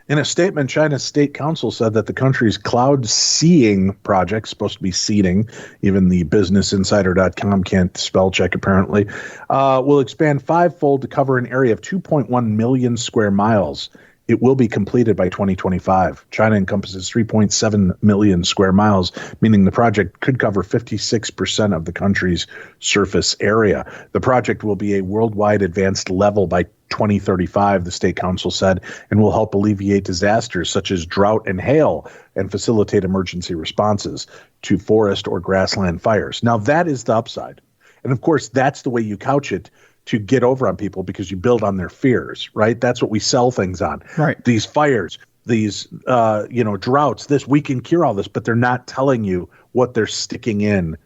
In a statement, China's state council said that the country's cloud seeding project, supposed to be seeding, even the businessinsider.com can't spell check apparently, will expand fivefold to cover an area of 2.1 million square miles It will be completed by 2025. China encompasses 3.7 million square miles, meaning the project could cover 56% of the country's surface area. The project will be a worldwide advanced level by 2035, the state council said, and will help alleviate disasters such as drought and hail and facilitate emergency responses to forest or grassland fires. Now, that is the upside. And of course, that's the way you couch it to get over on people, because you build on their fears, right? That's what we sell things on. Right. These fires, these, droughts, we can cure all this, but they're not telling you what they're sticking in.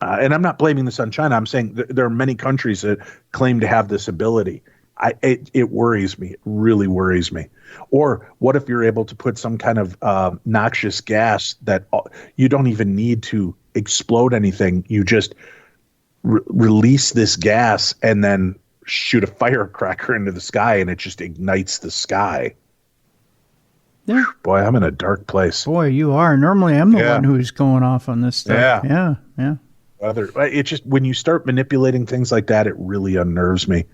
And I'm not blaming this on China. I'm saying there are many countries that claim to have this ability. It worries me. It really worries me. Or what if you're able to put some kind of noxious gas that you don't even need to explode anything? You just release this gas and then shoot a firecracker into the sky, and it just ignites the sky. Yeah. Boy, I'm in a dark place. Boy, you are. Normally, I'm the one who's going off on this stuff. Yeah. It just, when you start manipulating things like that, it really unnerves me.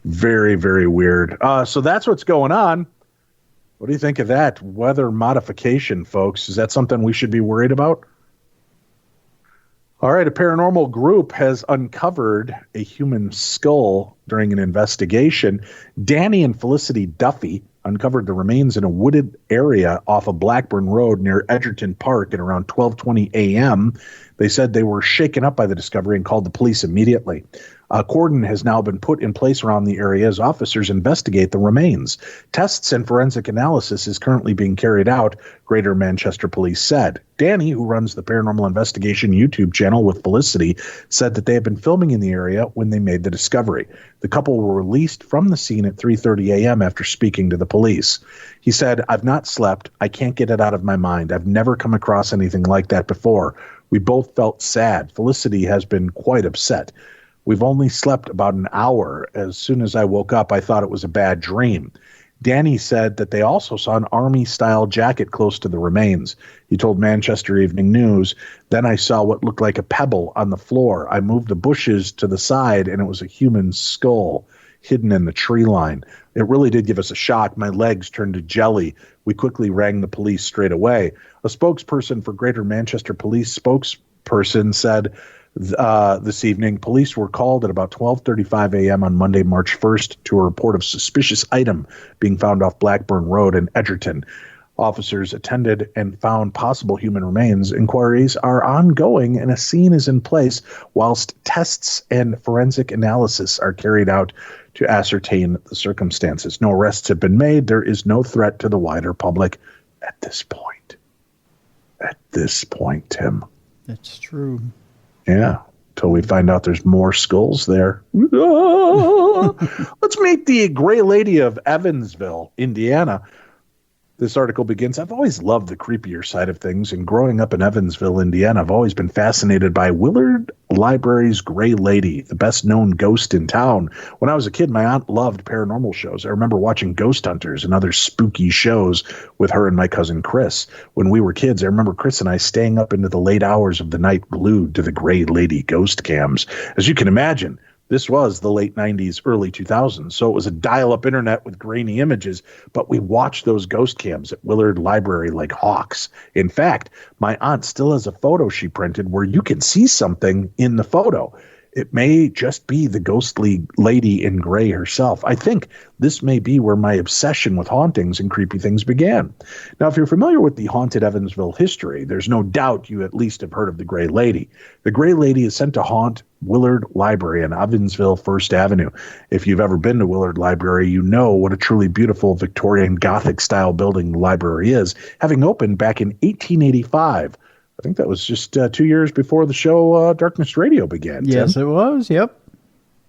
Very, very weird. So that's what's going on. What do you think of that? Weather modification, folks. Is that something we should be worried about? All right, a paranormal group has uncovered a human skull during an investigation. Danny and Felicity Duffy uncovered the remains in a wooded area off of Blackburn Road near Edgerton Park at around 12:20 a.m. They said they were shaken up by the discovery and called the police immediately. A cordon has now been put in place around the area as officers investigate the remains. Tests and forensic analysis is currently being carried out, Greater Manchester Police said. Danny, who runs the Paranormal Investigation YouTube channel with Felicity, said that they had been filming in the area when they made the discovery. The couple were released from the scene at 3:30 a.m. after speaking to the police. He said, "I've not slept. I can't get it out of my mind. I've never come across anything like that before. We both felt sad. Felicity has been quite upset. We've only slept about an hour. As soon as I woke up, I thought it was a bad dream." Danny said that they also saw an army-style jacket close to the remains. He told Manchester Evening News, "Then I saw what looked like a pebble on the floor. I moved the bushes to the side, and it was a human skull hidden in the tree line. It really did give us a shock. My legs turned to jelly. We quickly rang the police straight away." A spokesperson for Greater Manchester Police spokesperson said this evening, police were called at about 12:35 a.m. on Monday, March 1st, to a report of suspicious item being found off Blackburn Road in Edgerton. Officers attended and found possible human remains. Inquiries are ongoing and a scene is in place whilst tests and forensic analysis are carried out to ascertain the circumstances. No arrests have been made. There is no threat to the wider public at this point. At this point, Tim. That's true. Yeah, until we find out there's more skulls there. Let's meet the Gray Lady of Evansville, Indiana. This article begins, "I've always loved the creepier side of things, and growing up in Evansville, Indiana, I've always been fascinated by Willard Library's Gray Lady, the best-known ghost in town. When I was a kid, my aunt loved paranormal shows. I remember watching Ghost Hunters and other spooky shows with her and my cousin Chris. When we were kids, I remember Chris and I staying up into the late hours of the night glued to the Gray Lady ghost cams. As you can imagine, this was the late 90s, early 2000s, so it was a dial-up internet with grainy images, but we watched those ghost cams at Willard Library like hawks. In fact, my aunt still has a photo she printed where you can see something in the photo. It may just be the ghostly lady in gray herself. I think this may be where my obsession with hauntings and creepy things began. Now, if you're familiar with the haunted Evansville history, there's no doubt you at least have heard of the Gray Lady. The Gray Lady is sent to haunt Willard Library on Evansville First Avenue. If you've ever been to Willard Library, you know what a truly beautiful Victorian Gothic-style building the library is, having opened back in 1885. I think that was just 2 years before the show Darkness Radio began. Yes, Tim? it was. Yep.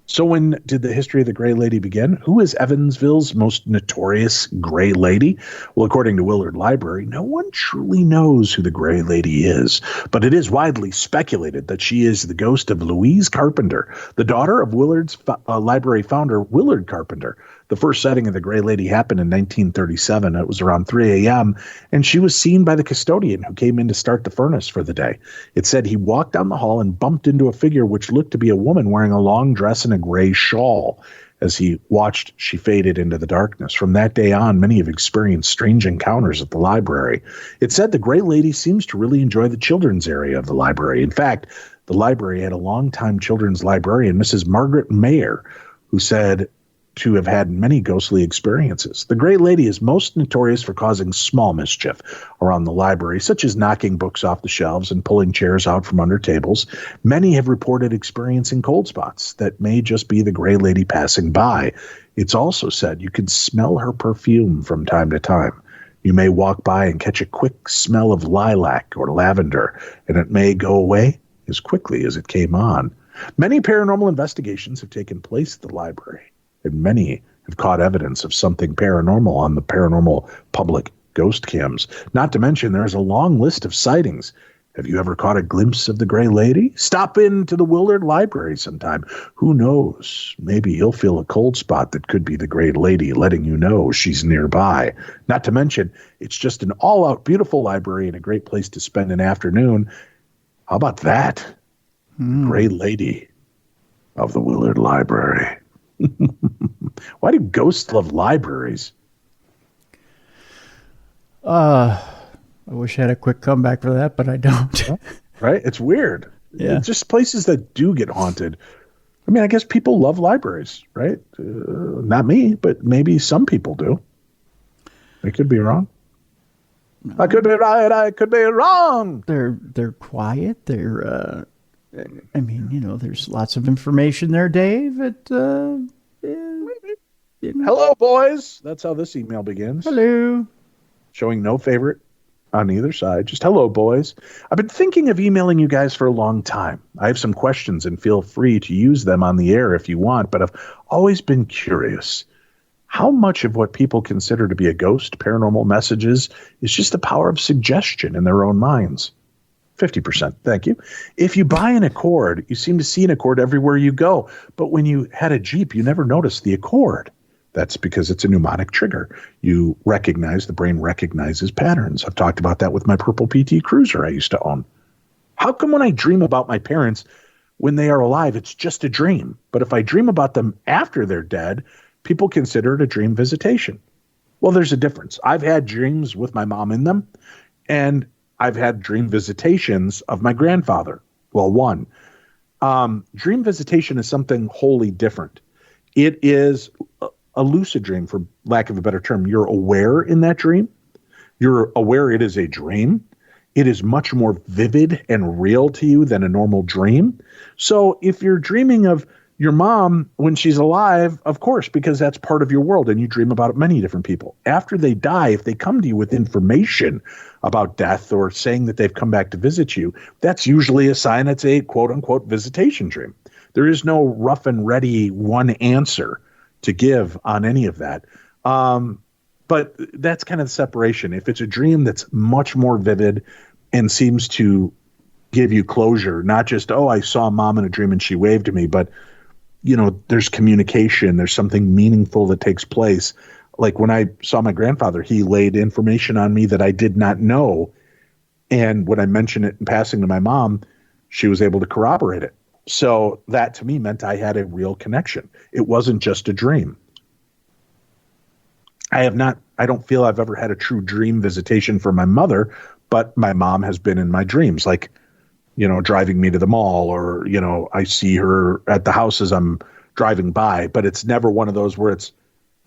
So when did the history of the Gray Lady begin? Who is Evansville's most notorious Gray Lady? Well, according to Willard Library, no one truly knows who the Gray Lady is, but it is widely speculated that she is the ghost of Louise Carpenter, the daughter of Willard's library founder, Willard Carpenter. The first sighting of the Gray Lady happened in 1937. It was around 3 a.m., and she was seen by the custodian who came in to start the furnace for the day. It said he walked down the hall and bumped into a figure which looked to be a woman wearing a long dress and a gray shawl. As he watched, she faded into the darkness. From that day on, many have experienced strange encounters at the library. It said the Gray Lady seems to really enjoy the children's area of the library. In fact, the library had a longtime children's librarian, Mrs. Margaret Mayer, who said to have had many ghostly experiences. The Gray Lady is most notorious for causing small mischief around the library, such as knocking books off the shelves and pulling chairs out from under tables. Many have reported experiencing cold spots that may just be the Gray Lady passing by. It's also said you can smell her perfume from time to time. You may walk by and catch a quick smell of lilac or lavender, and it may go away as quickly as it came on. Many paranormal investigations have taken place at the library, and many have caught evidence of something paranormal on the paranormal public ghost cams. Not to mention, there is a long list of sightings. Have you ever caught a glimpse of the Gray Lady? Stop into the Willard Library sometime. Who knows? Maybe you'll feel a cold spot that could be the Gray Lady letting you know she's nearby. Not to mention, it's just an all-out beautiful library and a great place to spend an afternoon. How about that? Gray Lady of the Willard Library. Why do ghosts love libraries? I wish I had a quick comeback for that, but I don't. Right? It's weird. Yeah. It's just places that do get haunted. I mean, I guess people love libraries, right? Not me, but maybe some people do. I could be wrong. I could be right. I could be wrong. They're quiet. I mean, there's lots of information there, Dave. Hello, boys. That's how this email begins. Hello. Showing no favorite on either side. Just hello, boys. I've been thinking of emailing you guys for a long time. I have some questions and feel free to use them on the air if you want, but I've always been curious. How much of what people consider to be a ghost, paranormal messages, is just the power of suggestion in their own minds? 50%. Thank you. If you buy an Accord, you seem to see an Accord everywhere you go. But when you had a Jeep, you never noticed the Accord. That's because it's a mnemonic trigger. The brain recognizes patterns. I've talked about that with my purple PT Cruiser I used to own. How come when I dream about my parents when they are alive, it's just a dream? But if I dream about them after they're dead, people consider it a dream visitation. Well, there's a difference. I've had dreams with my mom in them, and I've had dream visitations of my grandfather. Well, one. Dream visitation is something wholly different. It is a lucid dream, for lack of a better term. You're aware in that dream. You're aware it is a dream. It is much more vivid and real to you than a normal dream. So if you're dreaming of your mom when she's alive, of course, because that's part of your world and you dream about many different people. After they die, if they come to you with information about death or saying that they've come back to visit you, that's usually a sign it's a quote unquote visitation dream. There is no rough and ready one answer to give on any of that. But that's kind of the separation. If it's a dream that's much more vivid and seems to give you closure, not just, oh, I saw mom in a dream and she waved to me, but there's communication, there's something meaningful that takes place. Like when I saw my grandfather, he laid information on me that I did not know. And when I mentioned it in passing to my mom, she was able to corroborate it. So that to me meant I had a real connection. It wasn't just a dream. I don't feel I've ever had a true dream visitation from my mother, but my mom has been in my dreams, like, driving me to the mall, or, I see her at the house as I'm driving by, but it's never one of those where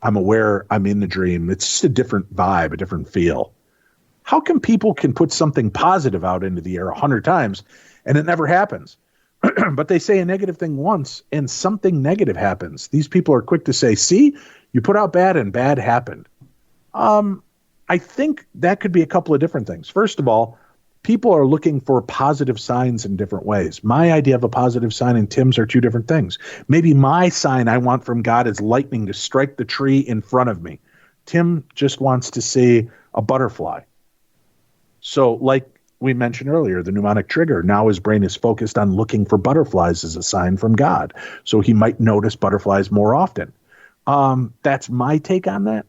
I'm aware I'm in the dream. It's just a different vibe, a different feel. How come people can put something positive out into the air 100 times and it never happens? But they say a negative thing once and something negative happens. These people are quick to say, see, you put out bad and bad happened. I think that could be a couple of different things. First of all, people are looking for positive signs in different ways. My idea of a positive sign and Tim's are two different things. Maybe my sign I want from God is lightning to strike the tree in front of me. Tim just wants to see a butterfly. So like we mentioned earlier, the mnemonic trigger, now his brain is focused on looking for butterflies as a sign from God. So he might notice butterflies more often. That's my take on that.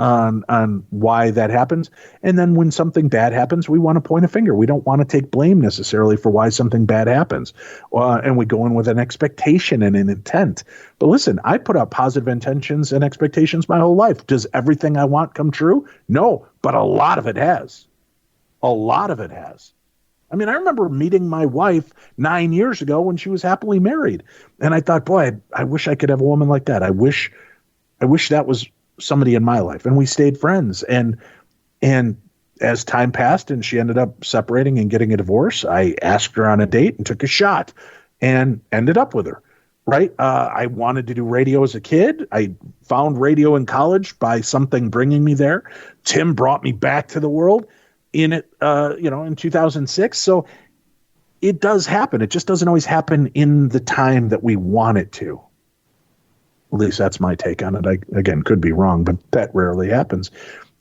on why that happens. And then when something bad happens, we want to point a finger. We don't want to take blame necessarily for why something bad happens. And we go in with an expectation and an intent. But listen, I put out positive intentions and expectations my whole life. Does everything I want come true? No, but a lot of it has. A lot of it has. I mean, I remember meeting my wife 9 years ago when she was happily married. And I thought, boy, I wish I could have a woman like that. I wish that was somebody in my life. And we stayed friends. And as time passed and she ended up separating and getting a divorce, I asked her on a date and took a shot and ended up with her. Right. I wanted to do radio as a kid. I found radio in college by something bringing me there. Tim brought me back to the world in 2006. So it does happen. It just doesn't always happen in the time that we want it to. At least that's my take on it. I, again, could be wrong, but that rarely happens.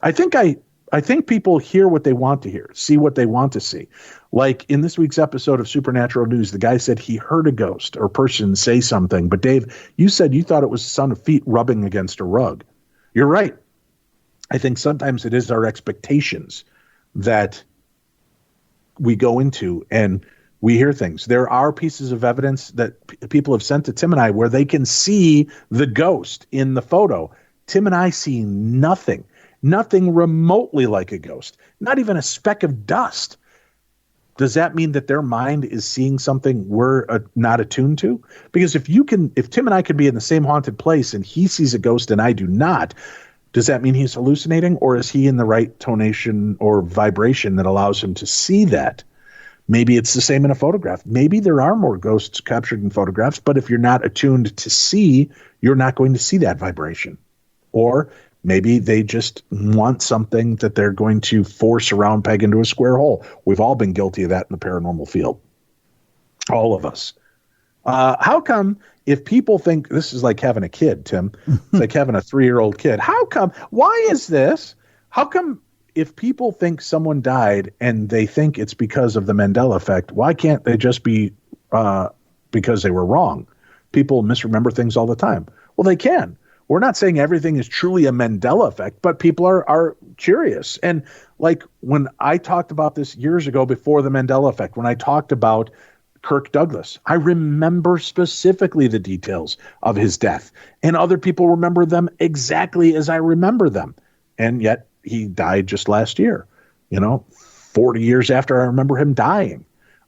I think people hear what they want to hear, see what they want to see. Like in this week's episode of Supernatural News, the guy said he heard a ghost or person say something. But Dave, you said you thought it was the sound of feet rubbing against a rug. You're right. I think sometimes it is our expectations that we go into and we hear things. There are pieces of evidence that people have sent to Tim and I where they can see the ghost in the photo. Tim and I see nothing remotely like a ghost, not even a speck of dust. Does that mean that their mind is seeing something we're not attuned to? Because if Tim and I could be in the same haunted place and he sees a ghost and I do not, does that mean he's hallucinating, or is he in the right tonation or vibration that allows him to see that? Maybe it's the same in a photograph. Maybe there are more ghosts captured in photographs, but if you're not attuned to see, you're not going to see that vibration. Or maybe they just want something that they're going to force a round peg into a square hole. We've all been guilty of that in the paranormal field. All of us. How come if people think this is like having a kid, Tim, it's like having a 3-year-old kid. Why is this? How come if people think someone died and they think it's because of the Mandela effect, why can't they just be because they were wrong? People misremember things all the time. Well, they can. We're not saying everything is truly a Mandela effect, but people are curious. And like when I talked about this years ago before the Mandela effect, when I talked about Kirk Douglas, I remember specifically the details of his death, and other people remember them exactly as I remember them. And yet he died just last year, 40 years after I remember him dying.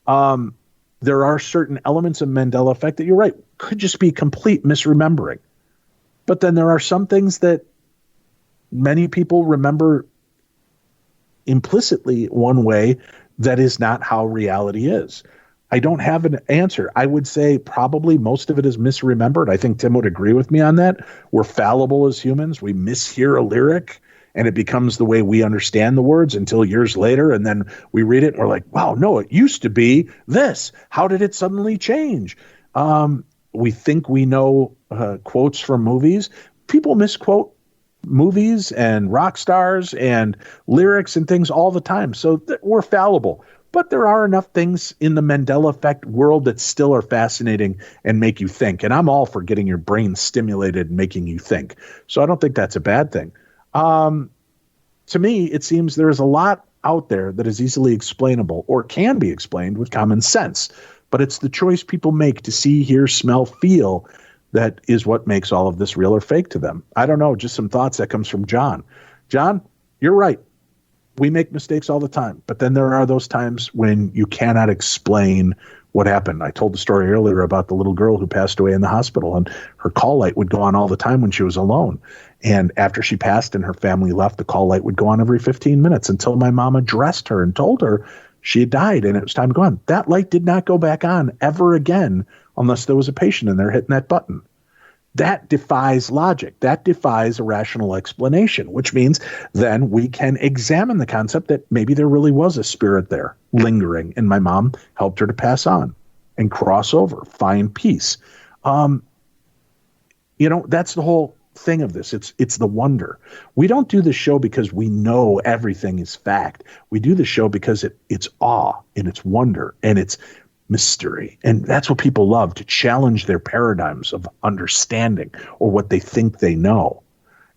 There are certain elements of Mandela effect that you're right, could just be complete misremembering. But then there are some things that many people remember implicitly one way that is not how reality is. I don't have an answer. I would say probably most of it is misremembered. I think Tim would agree with me on that. We're fallible as humans. We mishear a lyric and it becomes the way we understand the words until years later. And then we read it and we're like, wow, no, it used to be this. How did it suddenly change? We think we know quotes from movies. People misquote movies and rock stars and lyrics and things all the time. So we're fallible. But there are enough things in the Mandela effect world that still are fascinating and make you think. And I'm all for getting your brain stimulated and making you think. So I don't think that's a bad thing. To me, it seems there is a lot out there that is easily explainable or can be explained with common sense. But it's the choice people make to see, hear, smell, feel that is what makes all of this real or fake to them. I don't know, just some thoughts that comes from John. John, you're right. We make mistakes all the time, but then there are those times when you cannot explain what happened. I told the story earlier about the little girl who passed away in the hospital, and her call light would go on all the time when she was alone. And after she passed and her family left, the call light would go on every 15 minutes until my mom addressed her and told her she had died and it was time to go on. That light did not go back on ever again unless there was a patient in there hitting that button. That defies logic. That defies a rational explanation, which means then we can examine the concept that maybe there really was a spirit there lingering, and my mom helped her to pass on and cross over, find peace. That's the whole thing of this. It's the wonder. We don't do this show because we know everything is fact. We do the show because it's awe and it's wonder and it's mystery. And that's what people love, to challenge their paradigms of understanding or what they think they know.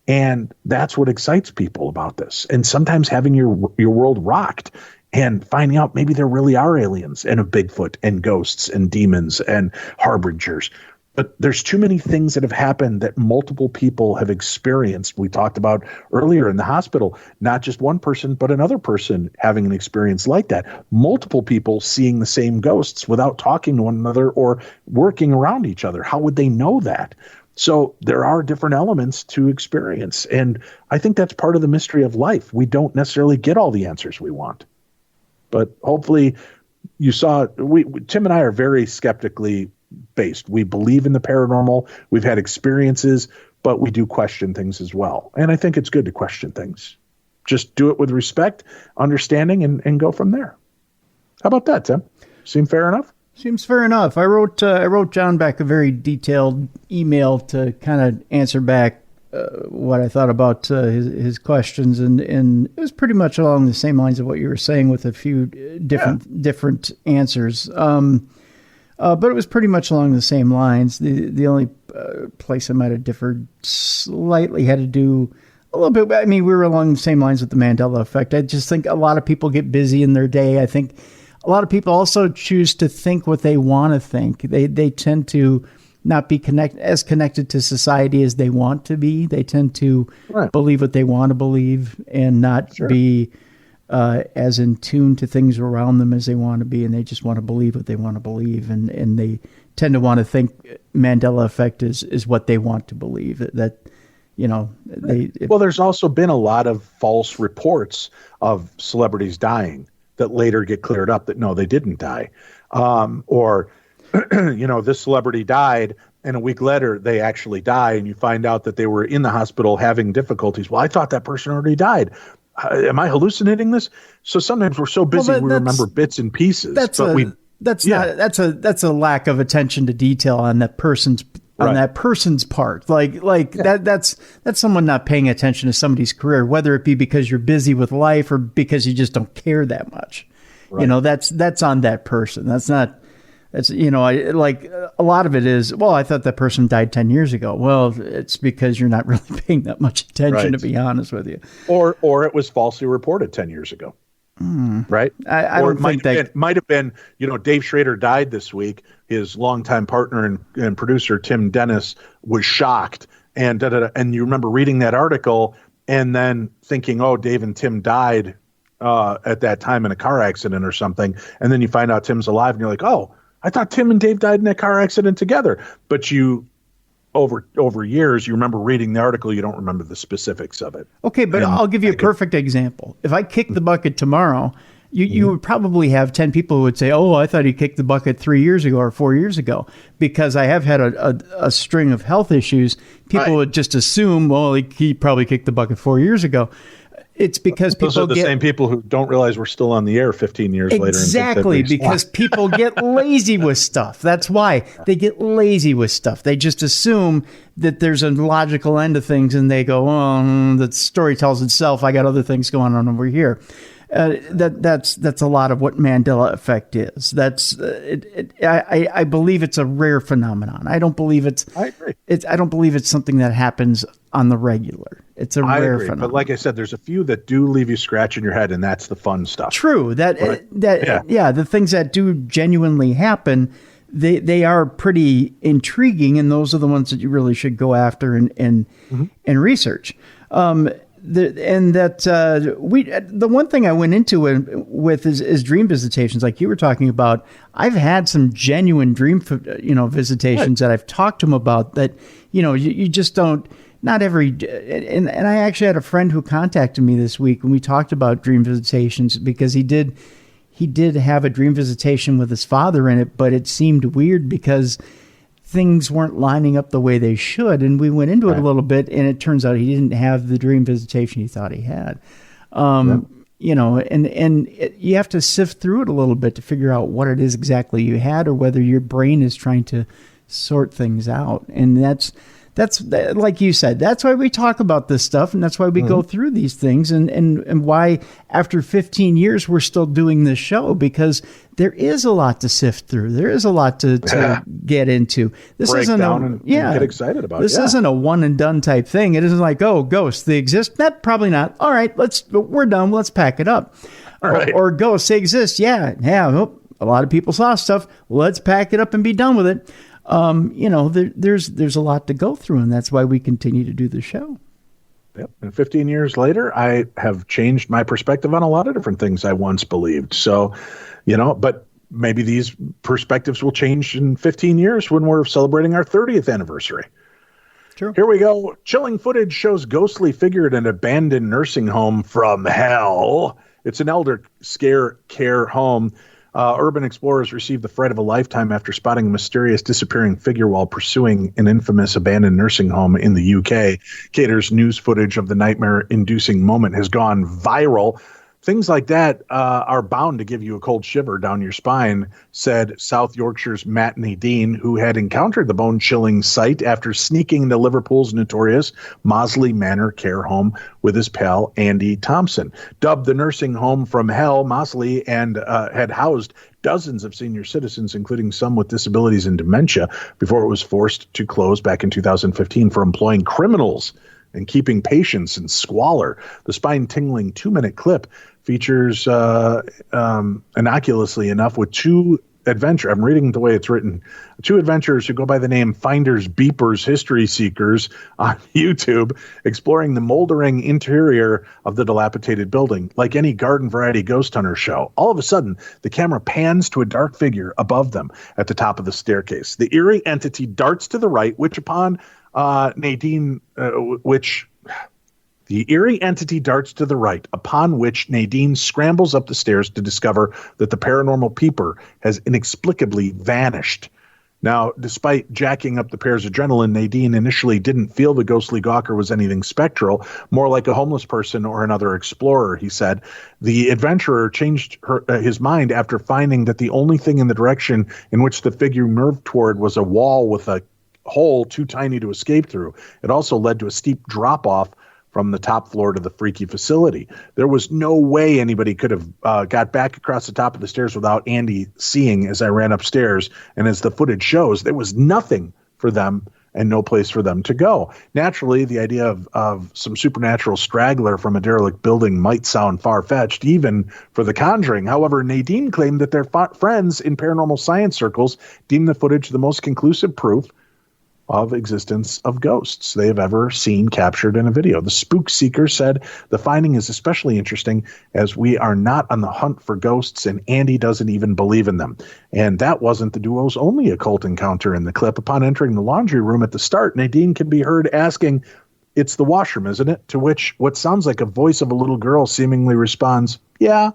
And that's what excites people about this. And sometimes having your world rocked and finding out maybe there really are aliens and a Bigfoot and ghosts and demons and harbingers. But there's too many things that have happened that multiple people have experienced. We talked about earlier in the hospital, not just one person, but another person having an experience like that. Multiple people seeing the same ghosts without talking to one another or working around each other. How would they know that? So there are different elements to experience. And I think that's part of the mystery of life. We don't necessarily get all the answers we want. But hopefully you saw, Tim and I are very skeptically based. We believe in the paranormal. We've had experiences, but we do question things as well. And I think it's good to question things. Just do it with respect, understanding, and go from there. How about that, Tim? Seem fair enough? Seems fair enough. I wrote John back a very detailed email to kind of answer back what I thought about his questions, and it was pretty much along the same lines of what you were saying with a few different answers. But it was pretty much along the same lines. The only place I might have differed slightly had to do a little bit. I mean, we were along the same lines with the Mandela effect. I just think a lot of people get busy in their day. I think a lot of people also choose to think what they want to think. They tend to not be connected to society as they want to be. They tend to believe what they want to believe and not be as in tune to things around them as they want to be, and they just want to believe what they want to believe, and they tend to want to think Mandela effect is what they want to believe. Well, there's also been a lot of false reports of celebrities dying that later get cleared up that no, they didn't die, or this celebrity died, and a week later they actually die, and you find out that they were in the hospital having difficulties. Well, I thought that person already died. Am I hallucinating this? So sometimes we're so busy we remember bits and pieces. That's a lack of attention to detail on that person's part. That's someone not paying attention to somebody's career, whether it be because you're busy with life or because you just don't care that much. Right. That's on that person. A lot of it is, well, I thought that person died 10 years ago. Well, it's because you're not really paying that much attention, to be honest with you. Or it was falsely reported 10 years ago. Right? I don't think that it might have been, Dave Schrader died this week. His longtime partner and producer, Tim Dennis, was shocked. And you remember reading that article and then thinking, oh, Dave and Tim died at that time in a car accident or something. And then you find out Tim's alive and you're like, oh, I thought Tim and Dave died in that car accident together. But over years, you remember reading the article, you don't remember the specifics of it. Okay, but I'll give you a perfect example. If I kick the bucket tomorrow, you would probably have 10 people who would say, oh, I thought he kicked the bucket 3 years ago or 4 years ago. Because I have had a string of health issues, people would just assume, well, he probably kicked the bucket 4 years ago. It's because those are the same people who don't realize we're still on the air 15 years later. Exactly, because people get lazy with stuff. That's why they get lazy with stuff. They just assume that there's a logical end to things, and they go, "Oh, the story tells itself. I got other things going on over here." That's a lot of what Mandela effect is. I believe it's a rare phenomenon. I don't believe I agree. I don't believe it's something that happens on the regular. It's a rare phenomenon. But like I said, there's a few that do leave you scratching your head, and that's the fun stuff. True. The things that do genuinely happen, they are pretty intriguing, and those are the ones that you really should go after and research. The one thing I went into with is dream visitations, like you were talking about. I've had some genuine dream, visitations that I've talked to them about that, you just don't. Not every, and I actually had a friend who contacted me this week when we talked about dream visitations, because he did have a dream visitation with his father in it, but it seemed weird because things weren't lining up the way they should. And we went into it a little bit, and it turns out he didn't have the dream visitation he thought he had. And you have to sift through it a little bit to figure out what it is exactly you had, or whether your brain is trying to sort things out. And that's like you said, that's why we talk about this stuff, and that's why we go through these things, and why after 15 years we're still doing this show, because there is a lot to sift through. There is a lot to get into. This break isn't down and get excited about. This isn't a one and done type thing. It isn't like, oh, ghosts, they exist. That probably not. All right, we're done. Let's pack it up. All right. Or ghosts, they exist. Yeah. Well, a lot of people saw stuff. Let's pack it up and be done with it. There's a lot to go through, and that's why we continue to do the show. Yep. And 15 years later, I have changed my perspective on a lot of different things I once believed. So, but maybe these perspectives will change in 15 years when we're celebrating our 30th anniversary. True. Here we go. Chilling footage shows ghostly figure at an abandoned nursing home from hell. It's an elder care home. Urban explorers received the fright of a lifetime after spotting a mysterious disappearing figure while pursuing an infamous abandoned nursing home in the UK. Cater's news footage of the nightmare-inducing moment has gone viral. Things like that are bound to give you a cold shiver down your spine, said South Yorkshire's Matt Nadine, who had encountered the bone-chilling sight after sneaking into Liverpool's notorious Mosley Manor care home with his pal Andy Thompson. Dubbed the nursing home from hell, Mosley had housed dozens of senior citizens, including some with disabilities and dementia, before it was forced to close back in 2015 for employing criminals and keeping patients in squalor. The spine-tingling 2-minute clip features, innocuously enough, with two adventurers. I'm reading the way it's written. Two adventurers who go by the name Finders Beepers History Seekers on YouTube, exploring the moldering interior of the dilapidated building. Like any garden variety ghost hunter show, all of a sudden, the camera pans to a dark figure above them at the top of the staircase. The eerie entity darts to the right, The eerie entity darts to the right, upon which Nadine scrambles up the stairs to discover that the paranormal peeper has inexplicably vanished. Now, despite jacking up the pair's adrenaline, Nadine initially didn't feel the ghostly gawker was anything spectral, more like a homeless person or another explorer, he said. The adventurer changed his mind after finding that the only thing in the direction in which the figure moved toward was a wall with a hole too tiny to escape through. It also led to a steep drop-off from the top floor to the freaky facility. There was no way anybody could have got back across the top of the stairs without Andy seeing as I ran upstairs. And as the footage shows, there was nothing for them and no place for them to go. Naturally, the idea of some supernatural straggler from a derelict building might sound far-fetched, even for The Conjuring. However, Nadine claimed that their friends in paranormal science circles deemed the footage the most conclusive proof of existence of ghosts they have ever seen captured in a video. The spook seeker said the finding is especially interesting as we are not on the hunt for ghosts and Andy doesn't even believe in them. And that wasn't the duo's only occult encounter in the clip. Upon entering the laundry room at the start, Nadine can be heard asking, "It's the washroom, isn't it?" To which what sounds like a voice of a little girl seemingly responds, "Yeah."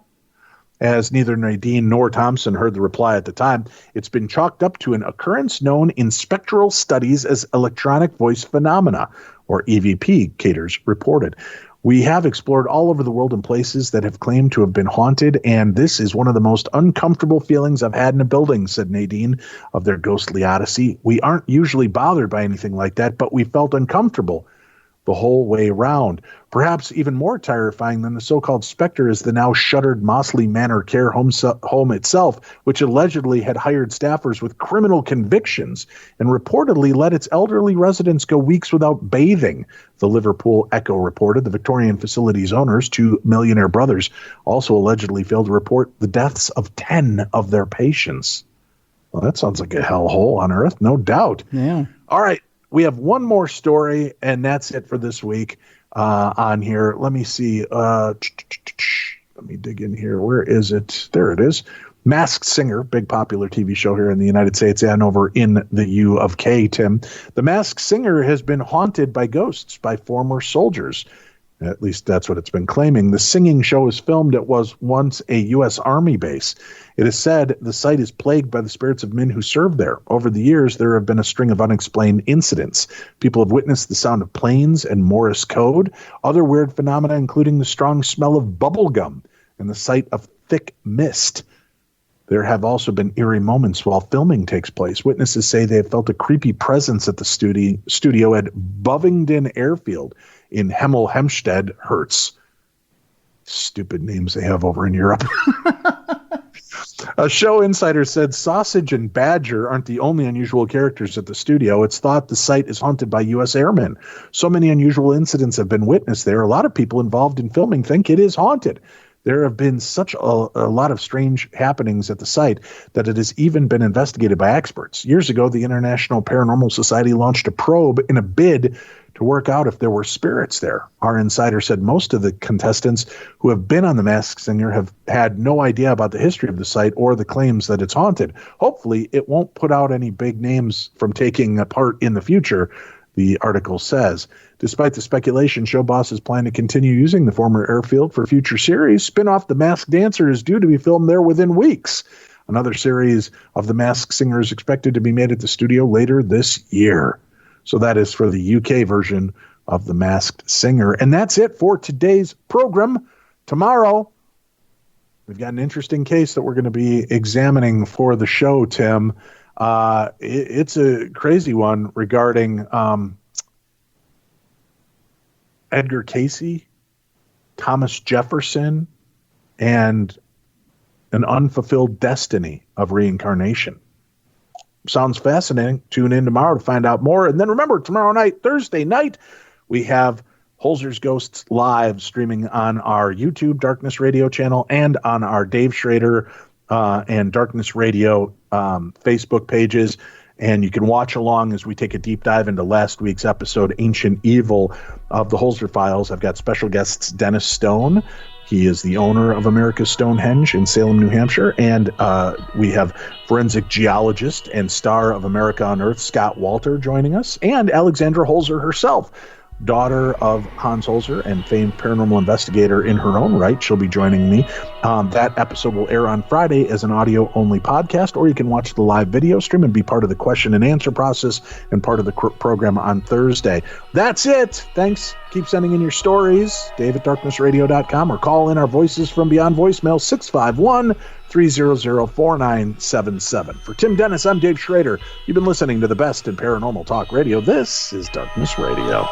As neither Nadine nor Thompson heard the reply at the time, it's been chalked up to an occurrence known in spectral studies as electronic voice phenomena, or EVP, Caters reported. We have explored all over the world in places that have claimed to have been haunted, and this is one of the most uncomfortable feelings I've had in a building, said Nadine of their ghostly odyssey. We aren't usually bothered by anything like that, but we felt uncomfortable the whole way round. Perhaps even more terrifying than the so-called specter is the now shuttered Mosley Manor care home itself, which allegedly had hired staffers with criminal convictions and reportedly let its elderly residents go weeks without bathing. The Liverpool Echo reported the Victorian facility's owners, two millionaire brothers, also allegedly failed to report the deaths of 10 of their patients. Well, that sounds like a hellhole on earth, no doubt. Yeah. All right. We have one more story, and that's it for this week on here. Let me see. Let me dig in here. Where is it? There it is. Masked Singer, big popular TV show here in the United States and over in the U of K, Tim. The Masked Singer has been haunted by ghosts by former soldiers. At least that's what it's been claiming. The singing show is filmed at was once a U.S. Army base. It is said the site is plagued by the spirits of men who served there. Over the years, there have been a string of unexplained incidents. People have witnessed the sound of planes and Morse code, other weird phenomena, including the strong smell of bubble gum and the sight of thick mist. There have also been eerie moments while filming takes place. Witnesses say they have felt a creepy presence at the studio at Bovingdon Airfield in Hemel Hempstead, Hertz. Stupid names they have over in Europe. A show insider said Sausage and Badger aren't the only unusual characters at the studio. It's thought the site is haunted by U.S. airmen. So many unusual incidents have been witnessed there. A lot of people involved in filming think it is haunted. There have been such a lot of strange happenings at the site that it has even been investigated by experts. Years ago, the International Paranormal Society launched a probe in a bid to work out if there were spirits there. Our insider said most of the contestants who have been on The Masked Singer have had no idea about the history of the site or the claims that it's haunted. Hopefully, it won't put out any big names from taking a part in the future, the article says. Despite the speculation, show bosses plan to continue using the former airfield for future series. Spin-off The Masked Dancer is due to be filmed there within weeks. Another series of The Masked Singer is expected to be made at the studio later this year. So that is for the UK version of The Masked Singer. And that's it for today's program. Tomorrow, we've got an interesting case that we're going to be examining for the show, Tim. It's a crazy one regarding Edgar Cayce, Thomas Jefferson, and an unfulfilled destiny of reincarnation. Sounds fascinating. Tune in tomorrow to find out more. And then remember, tomorrow night, Thursday night, we have Holzer's Ghosts live streaming on our YouTube Darkness Radio channel and on our Dave Schrader and Darkness Radio Facebook pages. And you can watch along as we take a deep dive into last week's episode, Ancient Evil of the Holzer Files. I've got special guests Dennis Stone. He is the owner of America's Stonehenge in Salem, New Hampshire. And we have forensic geologist and star of America on Earth, Scott Walter, joining us. And Alexandra Holzer herself, daughter of Hans Holzer and famed paranormal investigator in her own right. She'll be joining me. That episode will air on Friday as an audio-only podcast, or you can watch the live video stream and be part of the question and answer process and part of the program on Thursday. That's it. Thanks. Keep sending in your stories, dave@darknessradio.com, or call in our Voices from Beyond voicemail, 651-300-4977. For Tim Dennis, I'm Dave Schrader. You've been listening to the best in paranormal talk radio. This is Darkness Radio.